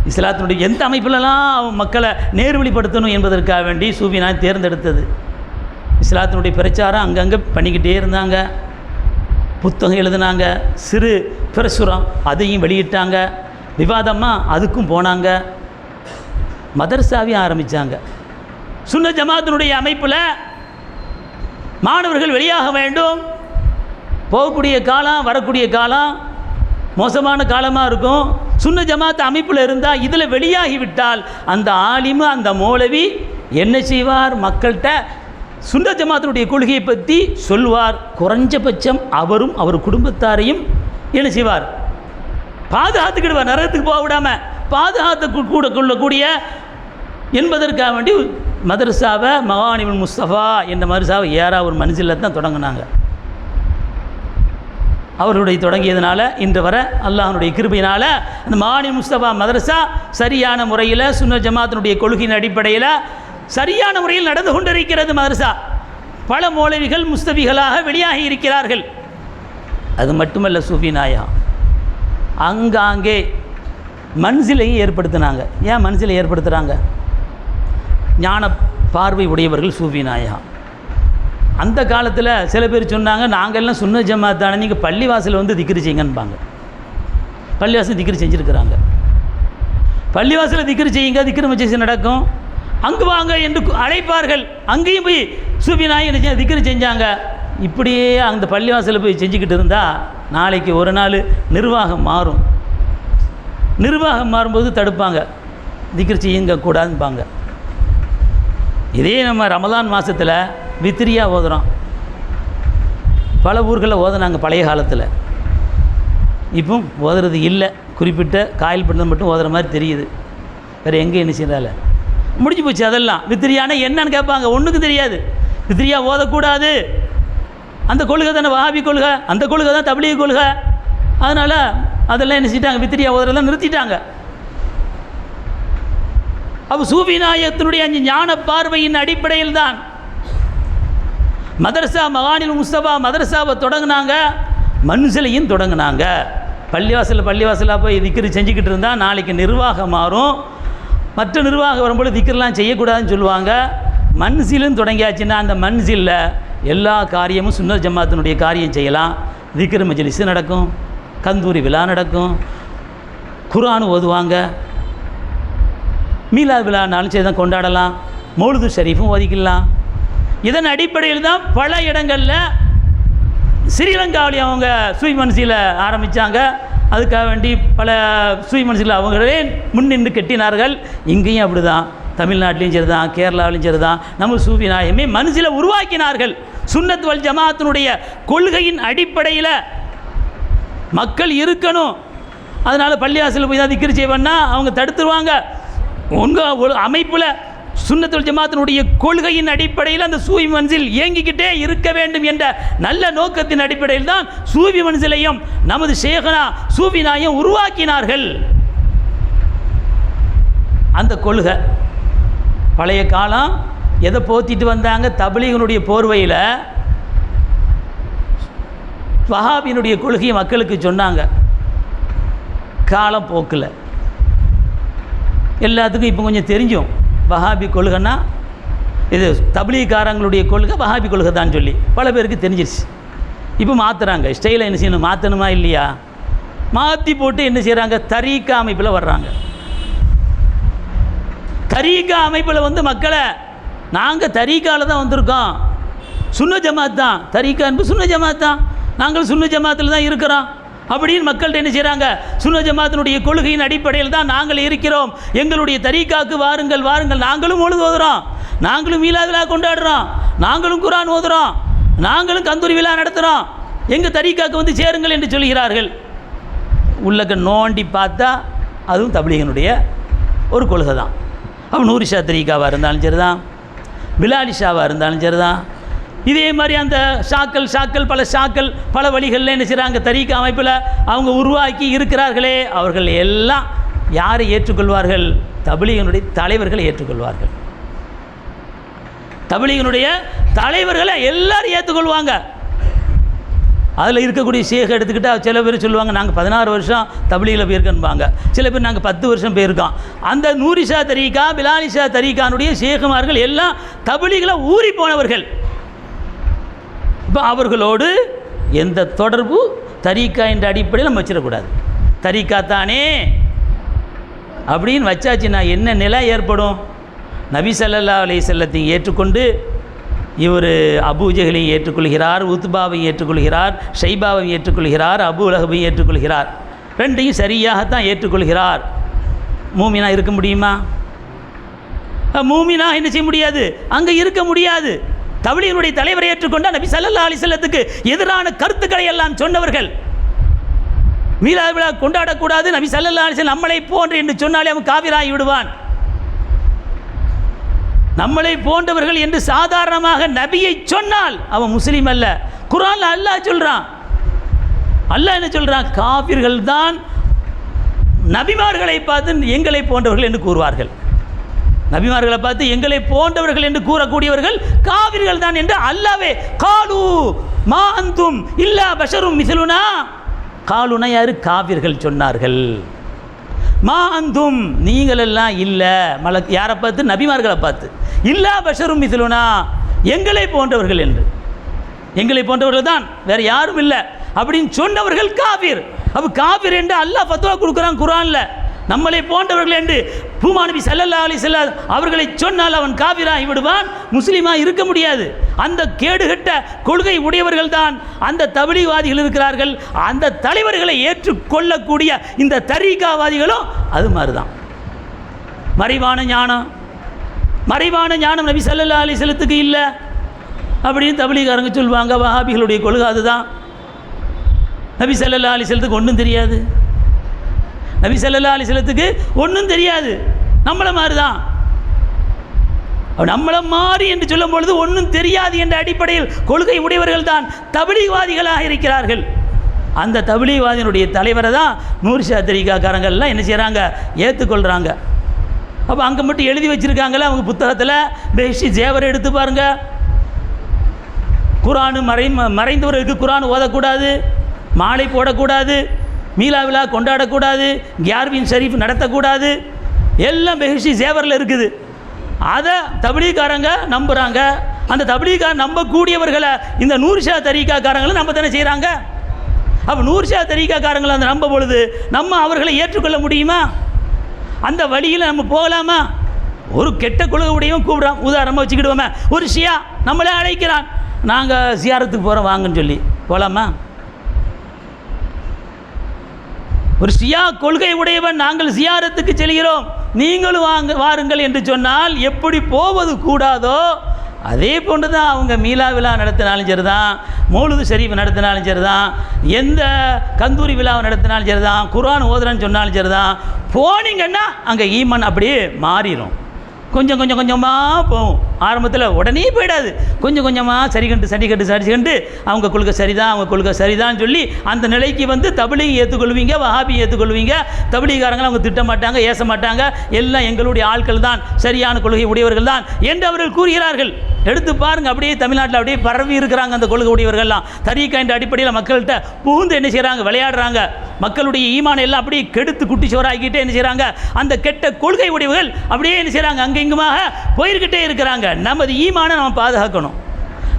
இஸ்லாத்தினுடைய எந்த அமைப்பிலலாம் மக்களை நேர்வழிப்படுத்தணும் என்பதற்காக வேண்டி சூஃபி நாயகம் தேர்ந்தெடுத்தது. இஸ்லாத்தினுடைய பிரச்சாரம் அங்கங்கே பண்ணிக்கிட்டே இருந்தாங்க. புத்தகம் எழுதினாங்க, சிறு பிரசுரம் அதையும் வெளியிட்டாங்க, விவாதமாக அதுக்கும் போனாங்க, மதரசாவையும் ஆரம்பித்தாங்க. சுன்னத் ஜமாத்தினுடைய அமைப்பில் மாணவர்கள் வெளியாக வேண்டும். போகக்கூடிய காலம் வரக்கூடிய காலம் மோசமான காலமாக இருக்கும். சுன்னத் ஜமாத் அமைப்பில் இருந்தால் இதில் வெளியாகிவிட்டால் அந்த ஆலிமு அந்த மௌலவி என்ன செய்வார்? மக்கள்கிட்ட சுன்னத் ஜமாத்தினுடைய கொள்கையை பற்றி சொல்வார். குறைஞ்சபட்சம் அவரும் அவர் குடும்பத்தாரையும் என்ன செய்வார்? பாதுகாத்துக்கிடுவார், நரகத்துக்கு போக விடாமல் பாதுகாத்து கொள்ளக்கூடிய என்பதற்காக வேண்டி மதரசாவை மகானிபுல் முஸ்தபா என்ற மதரசாவை ஒரு மன்சிலில் தான் தொடங்கினாங்க. அவருடைய தொடங்கியதுனால இன்று வர அல்லாஹ்வுடைய கிருபையினால் அந்த மகானிபுல் முஸ்தபா மதரசா சரியான முறையில் சுன்னத் ஜமாத்தினுடைய கொள்கையின் அடிப்படையில் சரியான முறையில் நடந்து கொண்டிருக்கிறது. மதரசா பல மௌலவிகள் முஸ்தபிகளாக வெளியாகி இருக்கிறார்கள். அது மட்டுமல்ல, சூஃபி நாயகம் அங்காங்கே மன்சிலையும் ஏற்படுத்தினாங்க. ஏன் மன்சிலை ஏற்படுத்துகிறாங்க? ஞான பார்வை உடையவர்கள் சூஃபி நாயகம். அந்த காலத்தில் சில பேர் சொன்னாங்க, நாங்கள்லாம் சுன்னத் ஜமாத் தானே, நீங்கள் பள்ளிவாசலில் வந்து திக்ரு செய்யுங்கன்பாங்க. பள்ளிவாசல் திக்ரு செஞ்சுருக்கிறாங்க. பள்ளிவாசலில் திக்ரு செய்யுங்க, திக்ரு மஜ்லிஸ் நடக்கும், அங்கு வாங்க என்று அழைப்பார்கள். அங்கேயும் போய் சூஃபி நாயகம் திக்ரு செஞ்சாங்க. இப்படியே அந்த பள்ளிவாசலில் போய் செஞ்சுக்கிட்டு இருந்தால் நாளைக்கு ஒரு நாள் நிர்வாகம் மாறும். நிர்வாகம் மாறும்போது தடுப்பாங்க, திக்ரு செய்யுங்க கூடாதுன்பாங்க. இதே நம்ம ரமலான் மாதத்தில் வித்திரியா ஓதுறோம். பல ஊர்களில் ஓதுனாங்க பழைய காலத்தில். இப்போ ஓதுறது இல்லை, குறிப்பிட்ட காயில் பட்டது மட்டும் ஓதுற மாதிரி தெரியுது. வேறு எங்கே என்ன செய்யறால முடிஞ்சு போச்சு. அதெல்லாம் வித்திரியானா என்னன்னு கேட்பாங்க, ஒன்றுக்கும் தெரியாது. வித்திரியா ஓதக்கூடாது, அந்த கொள்கை தானே வஹாபி கொள்கை, அந்த கொள்கை தான் தப்லீக் கொள்கை. அதனால் அதெல்லாம் என்ன செஞ்சிட்டாங்க, வித்திரியா ஓதுறதெல்லாம் நிறுத்திட்டாங்க. அப்போ சூஃபி நாயகத்தினுடைய அந்த ஞான பார்வையின் அடிப்படையில் தான் மதரசா மகானிபுல் முஸ்தபா மதரசாவை தொடங்கினாங்க, மன்சிலையும் தொடங்கினாங்க. பள்ளிவாசலாக போய் திக்ரு செஞ்சுக்கிட்டு இருந்தால் நாளைக்கு நிர்வாகம் மாறும். மற்ற நிர்வாகம் வரும்போது திக்ருலாம் செய்யக்கூடாதுன்னு சொல்லுவாங்க. மன்சிலும் தொடங்கியாச்சுன்னா அந்த மன்சிலில் எல்லா காரியமும் சுன்னத் ஜமாத்தினுடைய காரியம் செய்யலாம். திக்ரு மஜ்லிஸ் நடக்கும், கந்தூரி விழா நடக்கும், குர்ஆன் ஓதுவாங்க, மீலாத் விழானாலும் சரி தான் கொண்டாடலாம், மௌலிது ஷரீஃபும் ஓதிக்கலாம். இதன் அடிப்படையில் தான் பல இடங்களில் ஸ்ரீலங்காவிலையும் அவங்க சூஃபி மன்சிலை ஆரம்பித்தாங்க. அதுக்காக வேண்டி பல சூஃபி மன்சிலை அவங்களே முன்னின்று கட்டினார்கள். இங்கேயும் அப்படி தான், தமிழ்நாட்டிலையும் சரி தான், கேரளாவிலையும் சரி தான், நம்ம சூஃபி நாயகமே மன்சிலை உருவாக்கினார்கள். சுன்னத் வல் ஜமாத்தினுடைய கொள்கையின் அடிப்படையில் மக்கள் இருக்கணும். அதனால் பள்ளியாசலில் போய் தான் திக்ர் செய்வேன்னா அவங்க தடுத்துருவாங்க. உங்கள் அமைப்பில் சுன்னத் வல் ஜமாத்தினுடைய கொள்கையின் அடிப்படையில் அந்த சூஃபி மன்சில் இயங்கிக்கிட்டே இருக்க வேண்டும் என்ற நல்ல நோக்கத்தின் அடிப்படையில் தான் சூஃபி மன்சிலையும் நமது ஷேഖனா சூஃபி நாயகம் உருவாக்கினார்கள். அந்த கொள்கை பழைய காலம் எதை போத்திட்டு வந்தாங்க? தப்லீகினுடைய போர்வையில் வஹாபியினுடைய கொள்கையை மக்களுக்கு சொன்னாங்க. காலம் போக்கில் எல்லாத்துக்கும் இப்போ கொஞ்சம் தெரிஞ்சும் வஹாபி கொள்கைன்னா இது தப்லீகாரங்களுடைய கொள்கை வஹாபி கொள்கை தான் சொல்லி பல பேருக்கு தெரிஞ்சிருச்சு. இப்போ மாற்றுறாங்க. ஸ்டைலை என்ன செய்யணும்? மாற்றணுமா இல்லையா? மாற்றி போட்டு என்ன செய்கிறாங்க? தரீக்கா அமைப்பில் வர்றாங்க. தரீக்கா அமைப்பில் வந்து மக்களை நாங்கள் தரீக்காவில் தான் வந்திருக்கோம், சுன்ன ஜமாத் தான், தரீக்கா என்பது சுன்ன ஜமாத் தான், நாங்கள் சுன்ன ஜமாத்தில் தான் இருக்கிறோம் அப்படின்னு மக்கள்கிட்ட என்ன செய்கிறாங்க? சுன்ன ஜமாத்தினுடைய கொள்கையின் அடிப்படையில் தான் நாங்கள் இருக்கிறோம், எங்களுடைய தரீக்காவுக்கு வாருங்கள் வாருங்கள், நாங்களும் மௌலித் ஓதுறோம், நாங்களும் மீலாது விழா கொண்டாடுறோம், நாங்களும் குர்ஆன் ஓதுறோம், நாங்களும் கந்தூரி விழா நடத்துகிறோம், எங்கள் தரீக்காவுக்கு வந்து சேருங்கள் என்று சொல்கிறார்கள். உள்ளக்க நோண்டி பார்த்தா அதுவும் தப்லீகினுடைய ஒரு கொள்கை தான். அப்போ நூறு ஷா தரீக்காவாக இருந்தாலும் சரி தான், பிலாலி ஷாவாக இருந்தாலும் சரி தான், இதே மாதிரி அந்த ஷாக்கள் பல வழிகளில் என்ன செய்கிறாங்க? தரீக்கா அமைப்பில் அவங்க உருவாக்கி இருக்கிறார்களே, அவர்கள் எல்லாம் யாரை ஏற்றுக்கொள்வார்கள்? தப்லீகினுடைய தலைவர்களை ஏற்றுக்கொள்வார்கள். தப்லீகினுடைய தலைவர்களை எல்லாரும் ஏற்றுக்கொள்வாங்க. அதில் இருக்கக்கூடிய ஷேக் எடுத்துக்கிட்டால் சில பேர் சொல்லுவாங்க நாங்கள் 16 வருஷம் தப்லீகில் போயிருக்கோன்பாங்க, சில பேர் நாங்கள் 10 வருஷம் போயிருக்கோம். அந்த நூரி ஷா தரீக்கா பிலாலி ஷா தரீக்கானுடைய ஷேகுமார்கள் எல்லாம் தப்லீகில் ஊறி போனவர்கள். இப்போ அவர்களோடு எந்த தொடர்பு தரீக்கா என்ற அடிப்படையில் நம்ம வச்சிடக்கூடாது. தரீக்கா தானே அப்படின்னு வச்சாச்சுன்னா என்ன நிலை ஏற்படும்? நபி ஸல்லல்லாஹு அலைஹி வஸல்லத்தையும் ஏற்றுக்கொண்டு இவர் அபூஜஹலையும் ஏற்றுக்கொள்கிறார், உத்பாவையும் ஏற்றுக்கொள்கிறார், ஷைபாவையும் ஏற்றுக்கொள்கிறார், அபூ லஹபையும் ஏற்றுக்கொள்கிறார். ரெண்டையும் சரியாகத்தான் ஏற்றுக்கொள்கிறார். மூமினா இருக்க முடியுமா? மூமினா என்ன செய்ய முடியாது? அங்கே இருக்க முடியாது. தப்லீகினுடைய தலைவரை ஏற்றுக்கொண்ட நபி ஸல்லல்லாஹு அலைஹி வஸல்லத்துக்கு எதிரான கருத்துக்களை எல்லாம் சொன்னவர்கள். மீலாது விழா கொண்டாடக்கூடாது, நபி ஸல்லல்லாஹு அலைஹி வஸல்லம் நம்மளை போன்று என்று சொன்னாலே அவன் காபிராகி விடுவான். நம்மளை போன்றவர்கள் என்று சாதாரணமாக நபியை சொன்னால் அவன் முஸ்லீம் அல்ல. குர்ஆன்ல அல்லாஹ் சொல்றான். அல்லாஹ் என்ன சொல்றான்? காபிர்கள் தான் நபிமார்களை பார்த்து எங்களை போன்றவர்கள் என்று கூறுவார்கள். நபிமார்களை பார்த்து எங்களை போன்றவர்கள் என்று கூறக்கூடியவர்கள் காபிர்கள் தான் என்று அல்லாஹ்வே காலு மா அந்தும் இல்லா பஷரும் மிஸ்லுனா, காலுனா யாரு? காபிர்கள் சொன்னார்கள். மா அந்தும் நீங்கள் எல்லாம் இல்லை, மலக் யாரை பார்த்து? நபிமார்களை பார்த்து. இல்லா பஷரும் மிஸ்லுனா, எங்களை போன்றவர்கள் என்று, எங்களை போன்றவர்கள் தான், வேறு யாரும் இல்லை அப்படின்னு சொன்னவர்கள் காபிர். அப்போ காபிர் என்று அல்லாஹ் ஃபத்வா கொடுக்குறான் குர்ஆன்ல. நம்மளை போன்றவர்கள் என்று பூமா நபி ஸல்லல்லாஹு அலைஹி வஸல்லம் அவர்களை சொன்னால் அவன் காபிராகி விடுவான், முஸ்லீமாக இருக்க முடியாது. அந்த கேடுகட்ட கொள்கை உடையவர்கள் தான் அந்த தப்லீக்வாதிகள் இருக்கிறார்கள். அந்த தலைவர்களை ஏற்றுக்கொள்ளக்கூடிய இந்த தரீகாவாதிகளும் அது மாதிரி தான். மறைவான ஞானம் நபி ஸல்லல்லாஹு அலைஹி வஸல்லத்துக்கு இல்லை அப்படின்னு தப்லீகாரங்க சொல்லுவாங்க. வஹாபிகளுடைய கொள்கை அதுதான். நபி ஸல்லல்லாஹு அலைஹி வஸல்லத்துக்கு ஒன்றும் தெரியாது. நபி ஸல்லல்லாஹு அலைஹி வஸல்லத்துக்கு ஒன்றும் தெரியாது. நம்மளை மாதிரி தான். நம்மளை மாறி என்று சொல்லும் பொழுது ஒன்றும் தெரியாது என்ற அடிப்படையில் கொள்கை உடையவர்கள் தான் தப்லீக்வாதிகளாக இருக்கிறார்கள். அந்த தப்லீக்வாதியினுடைய தலைவரை தான் நூறு ஷா தரீகாக்காரங்கள்லாம் என்ன செய்கிறாங்க? ஏற்றுக்கொள்கிறாங்க. அப்போ அங்கே மட்டும் எழுதி வச்சுருக்காங்களே அவங்க புத்தகத்தில், பெஹ்ஷி ஜேவர் எடுத்து பாருங்கள். குர்ஆன் மறைந்தவர்களுக்கு குர்ஆன் ஓதக்கூடாது, மாலை போடக்கூடாது, மீலா விழா கொண்டாடக்கூடாது, கியார்வின் ஷரீஃப் நடத்தக்கூடாது, எல்லாம் பெஹ்ஷி ஜேவரில் இருக்குது. அதை தப்லீக்காரங்க நம்புகிறாங்க. அந்த தப்லீக்கார் நம்பக்கூடியவர்களை இந்த நூறு ஷா தரீகாக்காரங்களும் நம்ம தானே செய்கிறாங்க. அப்போ நூறு ஷா தரீகாக்காரங்களை அந்த நம்ப பொழுது நம்ம அவர்களை ஏற்றுக்கொள்ள முடியுமா? அந்த வழியில் நம்ம போகலாமா? ஒரு கெட்ட கொள்கை உடையவன் கூப்பிட்றான், உதாரணமாக வச்சுக்கிடுவோமே, ஒரு ஷியா நம்மளே அழைக்கிறான், நாங்கள் ஜியாரத்துக்கு போகிறோம் வாங்கன்னு சொல்லி. போலாமா? ஒரு ஷியா கொள்கை உடையவன் நாங்கள் ஜியாரத்துக்கு செல்கிறோம், நீங்களும் வாருங்கள் என்று சொன்னால் எப்படி போவது கூடாதோ அதே போன்று தான் அவங்க மீலா விழா நடத்தினாலும் சரி தான், மௌலுது ஷரீஃப் நடத்தினாலும் சரி தான், எந்த கந்தூரி விழாவை நடத்தினாலும் சரி தான், குர்ஆன் ஓதுறன்னு சொன்னாலும் சரி தான், போனீங்கன்னா அங்கே ஈமான் அப்படியே மாறிடும். கொஞ்சம் கொஞ்சமாக போகும். ஆரம்பத்தில் உடனே போயிடாது, கொஞ்சம் கொஞ்சமாக சரி கண்டு அவங்க கொள்கை சரிதான், அவங்க கொள்கை சரிதான்னு சொல்லி அந்த நிலைக்கு வந்து தபிலீக் ஏற்றுக்கொள்வீங்க, வஹாபி ஏற்றுக்கொள்வீங்க. தபிலீகாரங்களை அவங்க திட்ட மாட்டாங்க, ஏச மாட்டாங்க, எல்லாம் எங்களுடைய ஆட்கள் தான், சரியான கொள்கை உடையவர்கள் தான் என்று அவர்கள் கூறுகிறார்கள். எடுத்து பாருங்கள், அப்படியே தமிழ்நாட்டில் அப்படியே பரவி இருக்கிறாங்க அந்த கொள்கை உடையவர்கள்லாம். தரீக்கா என்ற அடிப்படையில் மக்கள்கிட்ட புகுந்து என்ன செய்கிறாங்க, விளையாடுறாங்க. மக்களுடைய ஈமான் எல்லாம் அப்படியே கெடுத்து குட்டி சோறாக்கிட்டே என்ன செய்கிறாங்க, அந்த கெட்ட கொள்கை உடையவர்கள் அப்படியே என்ன செய்கிறாங்க, அங்கே இங்குமாக போயிருக்கிட்டே இருக்கிறாங்க. நமது ஈமானை நம்ம பாதுகாக்கணும்.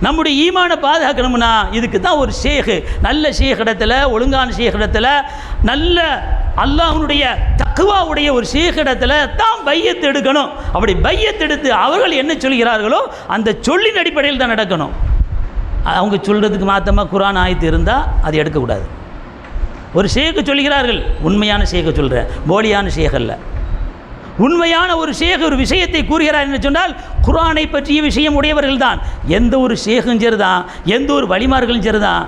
நம்முடைய ஈமானை பாதுகாக்கணும்னா இதுக்கு தான் ஒரு ஷேக், நல்ல ஷேக் இடத்துல, ஒழுங்கான ஷேக் இடத்துல, நல்ல அல்லாஹ்வுடைய தக்வாவுடைய ஒரு ஷேக் இடத்துல தான் பையத்து எடுக்கணும். அப்படி பையத்து எடுத்து அவர்கள் என்ன சொல்கிறார்களோ அந்த சொல்லின் அடிப்படையில் தான் நடக்கணும். அவங்க சொல்கிறதுக்கு மாற்றமாக குர்ஆன் ஆயத்து இருந்தால் அது எடுக்கக்கூடாது. ஒரு ஷேக்கு சொல்கிறார்கள், உண்மையான ஷேக்கை சொல்கிறேன், போலியான ஷேக் அல்ல. உண்மையான ஒரு ஷேக் ஒரு விஷயத்தை கூறுகிறார் என்று சொன்னால் குர்ஆனை பற்றிய விஷயம் உடையவர்கள் தான். எந்த ஒரு ஷேக்கும் சரி தான், எந்த ஒரு வழிமார்களும் சரி தான்,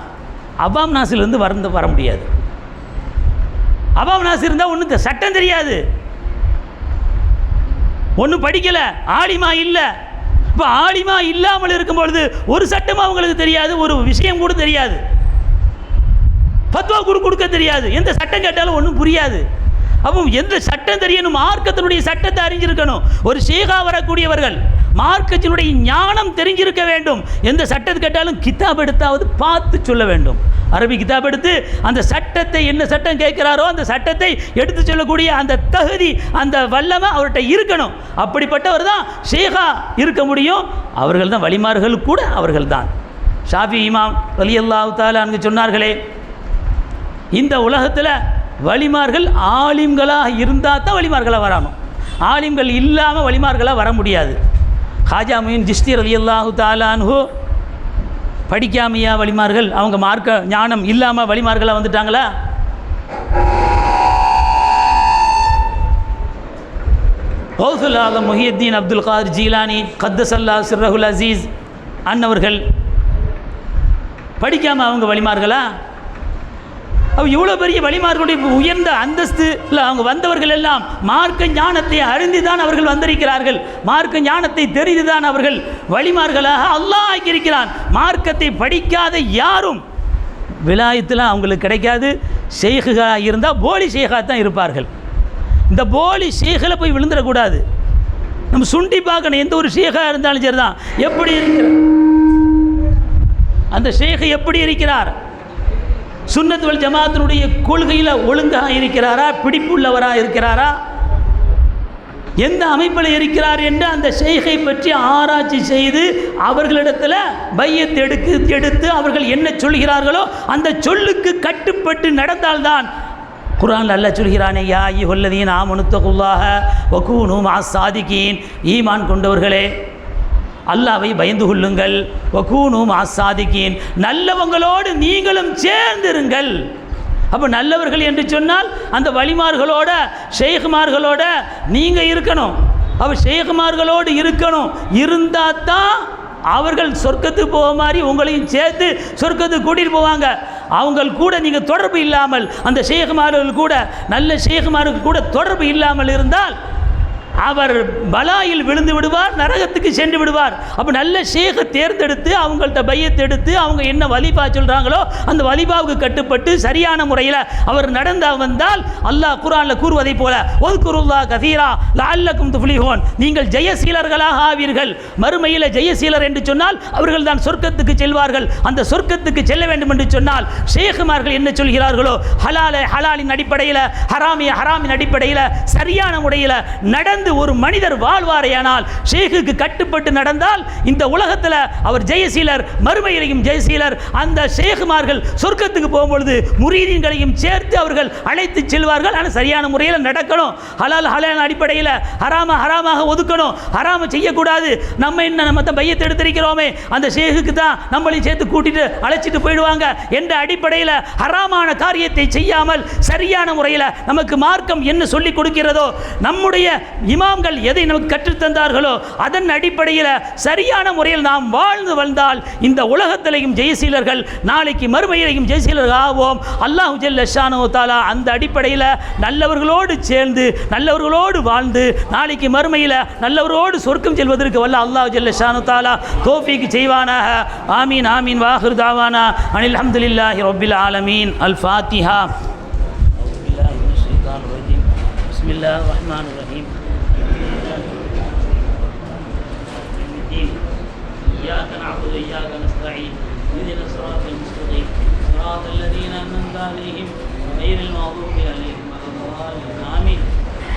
அவாம் நாசிலிருந்து வர முடியாது. அவாம் நாசி இருந்தால் ஒன்றும் சட்டம் தெரியாது, ஒன்றும் படிக்கலை, ஆலிமா இல்லை. இப்போ ஆலிமா இல்லாமல் இருக்கும் பொழுது ஒரு சட்டம் அவங்களுக்கு தெரியாது, ஒரு விஷயம் கூட தெரியாது, ஃபத்வா கொடுக்க தெரியாது, எந்த சட்டம் கேட்டாலும் ஒன்றும் புரியாது. அப்போ எந்த சட்டம் தெரியணும், மார்க்கத்தினுடைய சட்டத்தை அறிஞ்சிருக்கணும். ஒரு ஷேகா வரக்கூடியவர்கள் மார்க்கத்தினுடைய ஞானம் தெரிஞ்சிருக்க வேண்டும். எந்த சட்டத்தை கேட்டாலும் கிதாப் எடுத்தாவது பார்த்து சொல்ல வேண்டும். அரபி கிதாப் எடுத்து அந்த சட்டத்தை, என்ன சட்டம் கேட்கிறாரோ அந்த சட்டத்தை எடுத்து சொல்லக்கூடிய அந்த தகுதி, அந்த வல்லமை அவர்கிட்ட இருக்கணும். அப்படிப்பட்டவர் தான் ஷேகா இருக்க முடியும். அவர்கள் தான் வலிமார்கள் கூட அவர்கள் தான். ஷாஃபி இமாம் ரலியல்லாஹு தஆலா அன்ஹு சொன்னார்களே, இந்த உலகத்தில் வலிமார்கள் ஆலிம்களாக இருந்தால் தான் வலிமார்களாக வரணும், ஆலிம்கள் இல்லாமல் வலிமார்களாக வர முடியாது. ஹாஜா முயின் சிஷ்தி ரலியல்லாஹு தஆலா அன்ஹு படிக்காமையா வலிமார்கள், அவங்க மார்க்க ஞானம் இல்லாமல் வலிமார்களாக வந்துட்டாங்களா? கௌசுல் ஆலம் முஹியுத்தீன் அப்துல் காதிர் ஜீலானி கத்தஸல்லாஹு சிர்ரஹுல் அசீஸ் அன்னவர்கள் படிக்காமல் அவங்க வலிமார்களா? அவ இவ்வளோ பெரிய வலிமார்களுடைய உயர்ந்த அந்தஸ்து இல்லை, அவங்க வந்தவர்கள் எல்லாம் மார்க்க ஞானத்தை அறிந்துதான் அவர்கள் வந்திருக்கிறார்கள். மார்க்க ஞானத்தை தெரிந்துதான் அவர்கள் வலிமார்களாக அல்லாஹ் ஆக்கியிருக்கிறான். மார்க்கத்தை படிக்காத யாரும் விலாயத்தில் அவங்களுக்கு கிடைக்காது. ஷேகுகளாக இருந்தால் போலி ஷேகாக தான் இருப்பார்கள். இந்த போலி ஷேகில் போய் விழுந்துடக்கூடாது. நம்ம சுண்டி பார்க்கணும். எந்த ஒரு ஷேகாக இருந்தாலும் சரி தான், எப்படி இருக்கிறார் அந்த ஷேக், எப்படி இருக்கிறார், சுன்னத் வல் ஜமாத்தினுடைய கொள்கையில் ஒழுங்காக இருக்கிறாரா, பிடிப்புள்ளவராக இருக்கிறாரா, எந்த அமைப்பில் இருக்கிறார் என்று அந்த ஷேகை பற்றி ஆராய்ச்சி செய்து அவர்களிடத்தில் பையத் எடுத்து அவர்கள் என்ன சொல்கிறார்களோ அந்த சொல்லுக்கு கட்டுப்பட்டு நடந்தால்தான். குர்ஆன் அல்லாஹ் சொல்கிறானே, யா அய்யுஹல்லதீன ஆமனு தகுல்லாஹ வகூனு மஅஸ் சாதிகீன், ஈமான் கொண்டவர்களே அல்லாஹ்வை பயந்து கொள்ளுங்கள், வகூனு மஅஸ் சாதிகீன், நல்லவங்களோடு நீங்களும் சேர்ந்திருங்கள். அப்போ நல்லவர்கள் என்று சொன்னால் அந்த வலிமார்களோட ஷேகுமார்களோட நீங்கள் இருக்கணும். அப்போ ஷேகுமார்களோடு இருக்கணும். இருந்தால் தான் அவர்கள் சொர்க்கத்துக்கு போக மாதிரி உங்களையும் சேர்த்து சொர்க்கத்துக்கு கூட்டிகிட்டு போவாங்க. அவங்க கூட நீங்கள் தொடர்பு இல்லாமல், அந்த ஷேகுமார்கள் கூட, நல்ல ஷேகுமார்கள் கூட தொடர்பு இல்லாமல் இருந்தால் அவர் பலாயில் விழுந்து விடுவார், நரகத்துக்கு சென்று விடுவார். அப்போ நல்ல ஷேகை தேர்ந்தெடுத்து அவங்கள்ட்ட பையத்தை எடுத்து அவங்க என்ன வலிபா சொல்கிறாங்களோ அந்த வலிபாவுக்கு கட்டுப்பட்டு சரியான முறையில் அவர் நடந்து வந்தால் அல்லாஹ் குர்ஆனில் கூறுவதை போல ஒத்குருல்லாஹ் கதீரா லஅல்லக்கும் துஃப்லிஹூன், நீங்கள் ஜெயசீலர்களாக ஆவீர்கள். மறுமையில் ஜெயசீலர் என்று சொன்னால் அவர்கள் தான் சொர்க்கத்துக்கு செல்வார்கள். அந்த சொர்க்கத்துக்கு செல்ல வேண்டும் என்று சொன்னால் ஷேகுமார்கள் என்ன சொல்கிறார்களோ ஹலாலை ஹலாலின் அடிப்படையில், ஹராமிய ஹராமின் அடிப்படையில் சரியான முறையில் நடந்து ஒரு மனிதர் வாழ்வாரையானால், ஷேகுக்கு கட்டுப்பட்டு நடந்தால் இந்த உலகத்தில் அவர் ஜெயசீலர், மறுமையிலையும் ஜெயசீலர். அந்த ஷேகுமார்கள் சொர்க்கத்துக்கு போகும்பொழுது முரீதீன்களையும் சேர்த்து அவர்கள் அழைத்து செல்வார்கள். ஆனால் சரியான முறையில் நடக்கணும். ஹலால் ஹலால் அடிப்படையில், ஹராமாக ஒதுக்கணும். ஹராம செய்யக்கூடாது. நம்ம என்ன நம்ம தான் பையத்தை எடுத்திருக்கிறோமே, அந்த ஷேகுக்கு தான் நம்மளையும் சேர்த்து கூட்டிட்டு அழைச்சிட்டு போயிடுவாங்க என்ற அடிப்படையில் ஹராமான காரியத்தை செய்யாமல் சரியான முறையில் நமக்கு மார்க்கம் என்ன சொல்லிக் கொடுக்கிறதோ, நம்முடைய இமாம்கள் எதை நமக்கு கற்றுத்தந்தார்களோ அதன் அடிப்படையில் சரியான முறையில் நாம் வாழ்ந்து வந்தால் இந்த உலகத்திலையும் ஜெயசீலர்கள், நாளைக்கு மறுமையிலையும் ஜெயசீலர்கள் ஆவோம். அல்லாஹு ஜல்ல ஷானஹு தஆலா அந்த அடிப்படையில் நல்லவர்களோடு சேர்ந்து நல்லவர்களோடு வாழ்ந்து நாளைக்கு மறுமையில் நல்லவரோடு சொர்க்கம் செல்வதற்கு வல்ல அல்லாஹு ஜல்ல ஷானஹு தஆலா தௌஃபீக் செய்வானாக. ஆமீன் ஆமீன். வாஹிர் தாவானா அனில் ஹம்துலில்லாஹி ரப்பில் ஆலமீன். அல் ஃபாத்திஹா. பிஸ்மில்லாஹிர் ரஹ்மானிர் ரஹீம். إياك نعبد وإياك نستعين اهدنا الصراط المستقيم صراط الذين أنعمت عليهم غير المغضوب عليهم ولا الضالين آمين.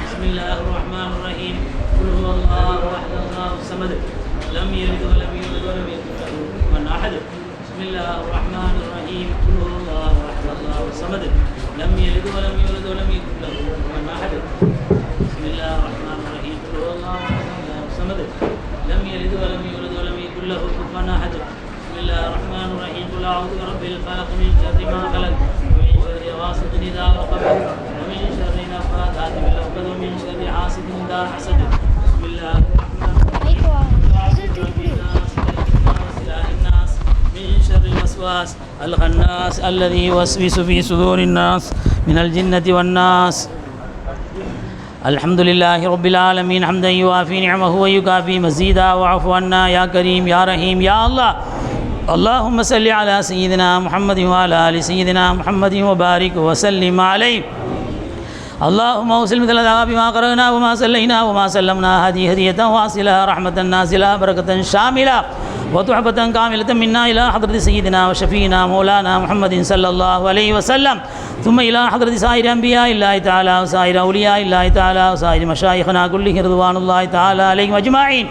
بسم الله الرحمن الرحيم. قل هو الله أحد الله الصمد لم يلد ولم يولد ولم يكن له كفوا أحد. بسم الله الرحمن الرحيم. قل هو الله أحد الله الصمد لم يلد ولم يولد ولم يكن له كفوا أحد. بسم الله الرحمن الرحيم. قل هو الله أحد الله الصمد لم يلد ولم يولد ولم يكن له كفوا أحد. بسم الله الرحمن الرحيم. قل أعوذ برب الفلق من شر ما خلق ومن شر غاسق إذا وقب ومن شر النفاثات في العقد ومن شر حاسد إذا حسد. بسم الله الرحمن الرحيم. من شر الوسواس الخناس الذي يوسوس في صدور الناس من الجنة والناس. الحمد لله رب العالمين حمدا يوافي نعمه ويكافي مزيدا. واعف عنا يا كريم يا رحيم يا الله. اللهم صل على سيدنا محمد وعلى آل سيدنا محمد وبارك وسلم عليه. اللهم وسلم مثل ذهب ما قرأنا وما صلينا وما سلمنا هذه هدية واصلة رحمة نازلة بركة شاملة وتحفة كاملة منا إلى حضرة سيدنا وشفينا مولانا محمد صلى الله عليه وسلم، ثم إلى حضرة سائر أنبياء الله تعالى وسائر أولياء الله تعالى وسائر مشايخنا كلهم رضوان الله تعالى عليهم أجمعين،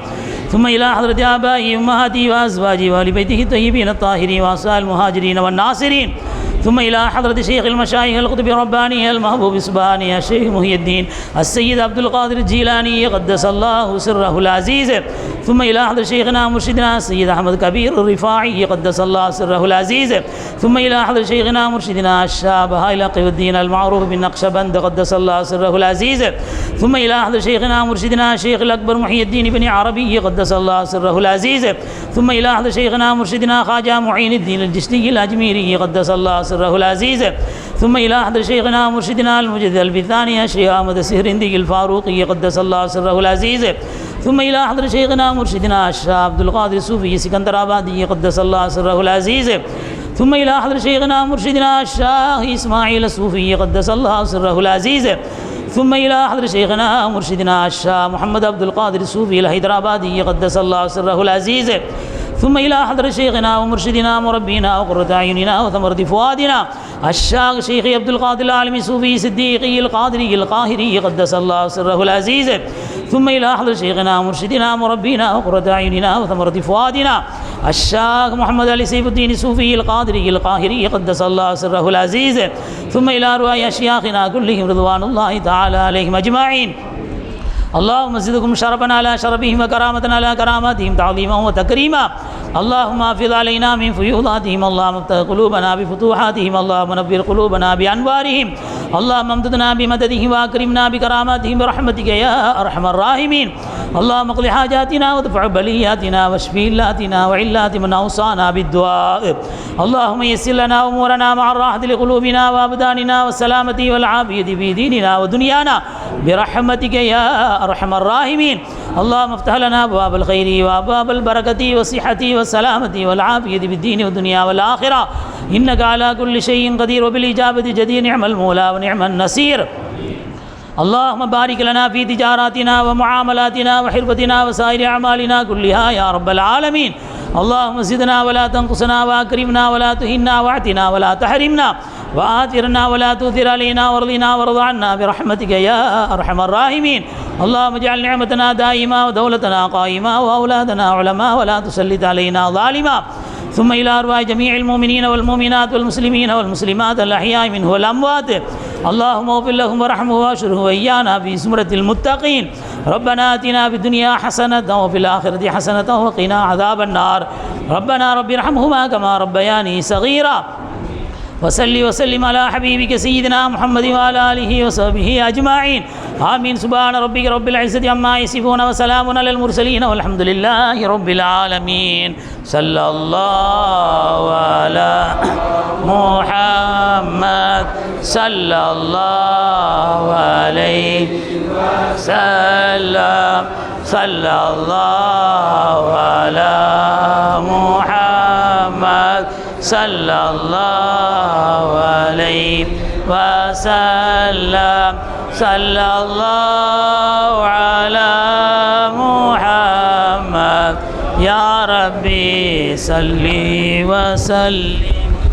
ثم إلى حضرة آبائي أمهاتي وأزواجي وآل بيته الطيبين الطاهرين وأصحاب المهاجرين والناصرين، ثم إلى حضرة شيخ المشايخ القطب الرباني المحبوب سبحانه الشيخ محي الدين السيد عبد القادر الجيلاني قدس الله سره العزيز، ثم إلى حضرة شيخنا مرشدنا السيد أحمد كبير الرفاعي قدس الله سره العزيز، ثم إلى حضرة شيخنا مرشدنا الشاب هايلق الدين المعروف بالنقشبند قدس الله سره العزيز، ثم إلى حضرة شيخنا مرشدنا الشيخ الأكبر محي الدين بن عربي قدس الله سره العزيز، ثم إلى حضرة شيخنا مرشدنا خواجة معين الدين الجشتي الأجميري قدس الله سره العزيز، ثم إلى حضرة شيخنا مرشدنا المجدد البثاني الشيخ أحمد السهرندي الفاروقي قدس الله سره العزيز، ثم إلى حضرة شيخنا مرشدنا الشيخ عبد القادر الصوفي سكندر آبادي قدس الله سره العزيز، ثم إلى حضرة شيخنا مرشدنا الشيخ إسماعيل الصوفي قدس الله سره العزيز، ثم إلى حضرة شيخنا مرشدنا الشيخ محمد عبد القادر الصوفي الحيدرآبادي قدس الله سره العزيز، ثم إلى حضرة شيخنا ومرشدنا مربينا وقرة أعيننا وثمرة فؤادنا الشيخ شيخ عبد القادر العالمي الصوفي صديقي القادري القاهري قدس الله سره العزيز، ثم إلى حضرة شيخنا مرشدنا مربينا وقرة أعيننا وثمرة فؤادنا الشيخ محمد علي سيف الدين الصوفي القادري القاهري قدس الله سره العزيز، ثم إلى أرواح أشياخنا كلهم رضوان الله تعالى عليهم أجمعين. اللهم زدكم شرفا على شرفهم وكرامة على كراماتهم تعظيما وتكريما. اللهم حافظ علينا من فيوضاتهم، اللهم افتح قلوبنا بفتوحاتهم، اللهم نبر قلوبنا بأنوارهم، اللهم امددنا بمددهم وأكرمنا بكراماتهم برحمتك يا أرحم الراحمين. اللهم اقض حاجاتنا وادفع بلياتنا واشف علاتنا وعلات من أوصانا بالدعاء. اللهم يسر لنا أمورنا مع الراحة لقلوبنا وأبداننا والسلامة والعافية في ديننا ودنيانا برحمتك يا أرحم الراحمين. اللهم افتح لنا أبواب الخير وأبواب البركة والصحة والسلامة والعافية بالدين والدنيا والآخرة، إنك على كل شيء قدير وبالإجابة جدير. نعم المولى ونعم النصير. اللهم بارك لنا في تجاراتنا ومعاملاتنا وحرفتنا وسائر أعمالنا كلها يا رب العالمين. اللهم زدنا ولا تنقصنا وأكرمنا ولا تهنا واعتنا ولا تحرمنا وآثرنا ولا تؤثر علينا وارضنا وارض عنا برحمتك يا أرحم الراحمين. اللهم اجعل نعمتنا دائما ودولتنا قائما وأولادنا علماء ولا تسلط علينا ظالما. ثم إلى أرواح جميع المؤمنين والمؤمنات والمسلمين والمسلمات الأحياء منه والأموات، اللهم اغفر لهم وارحمهم واشرهم وإيانا في زمرة المتقين. ربنا آتنا في الدنيا حسنة وفي الآخرة حسنة وقنا عذاب النار. ربنا رب ارحمهما كما ربياني صغيرا. وصلي وسلم على حبيبك سيدنا محمد وعلى آله وصحبه أجمعين. آمين. سبحان ربك رب العزة عما يصفون وسلام على المرسلين والحمد لله رب العالمين. صلى الله على محمد صلى الله عليه وسلم. صلى الله على محمد صلى الله عليه وسلم. صلى الله على محمد. يا ربي صل وسلم.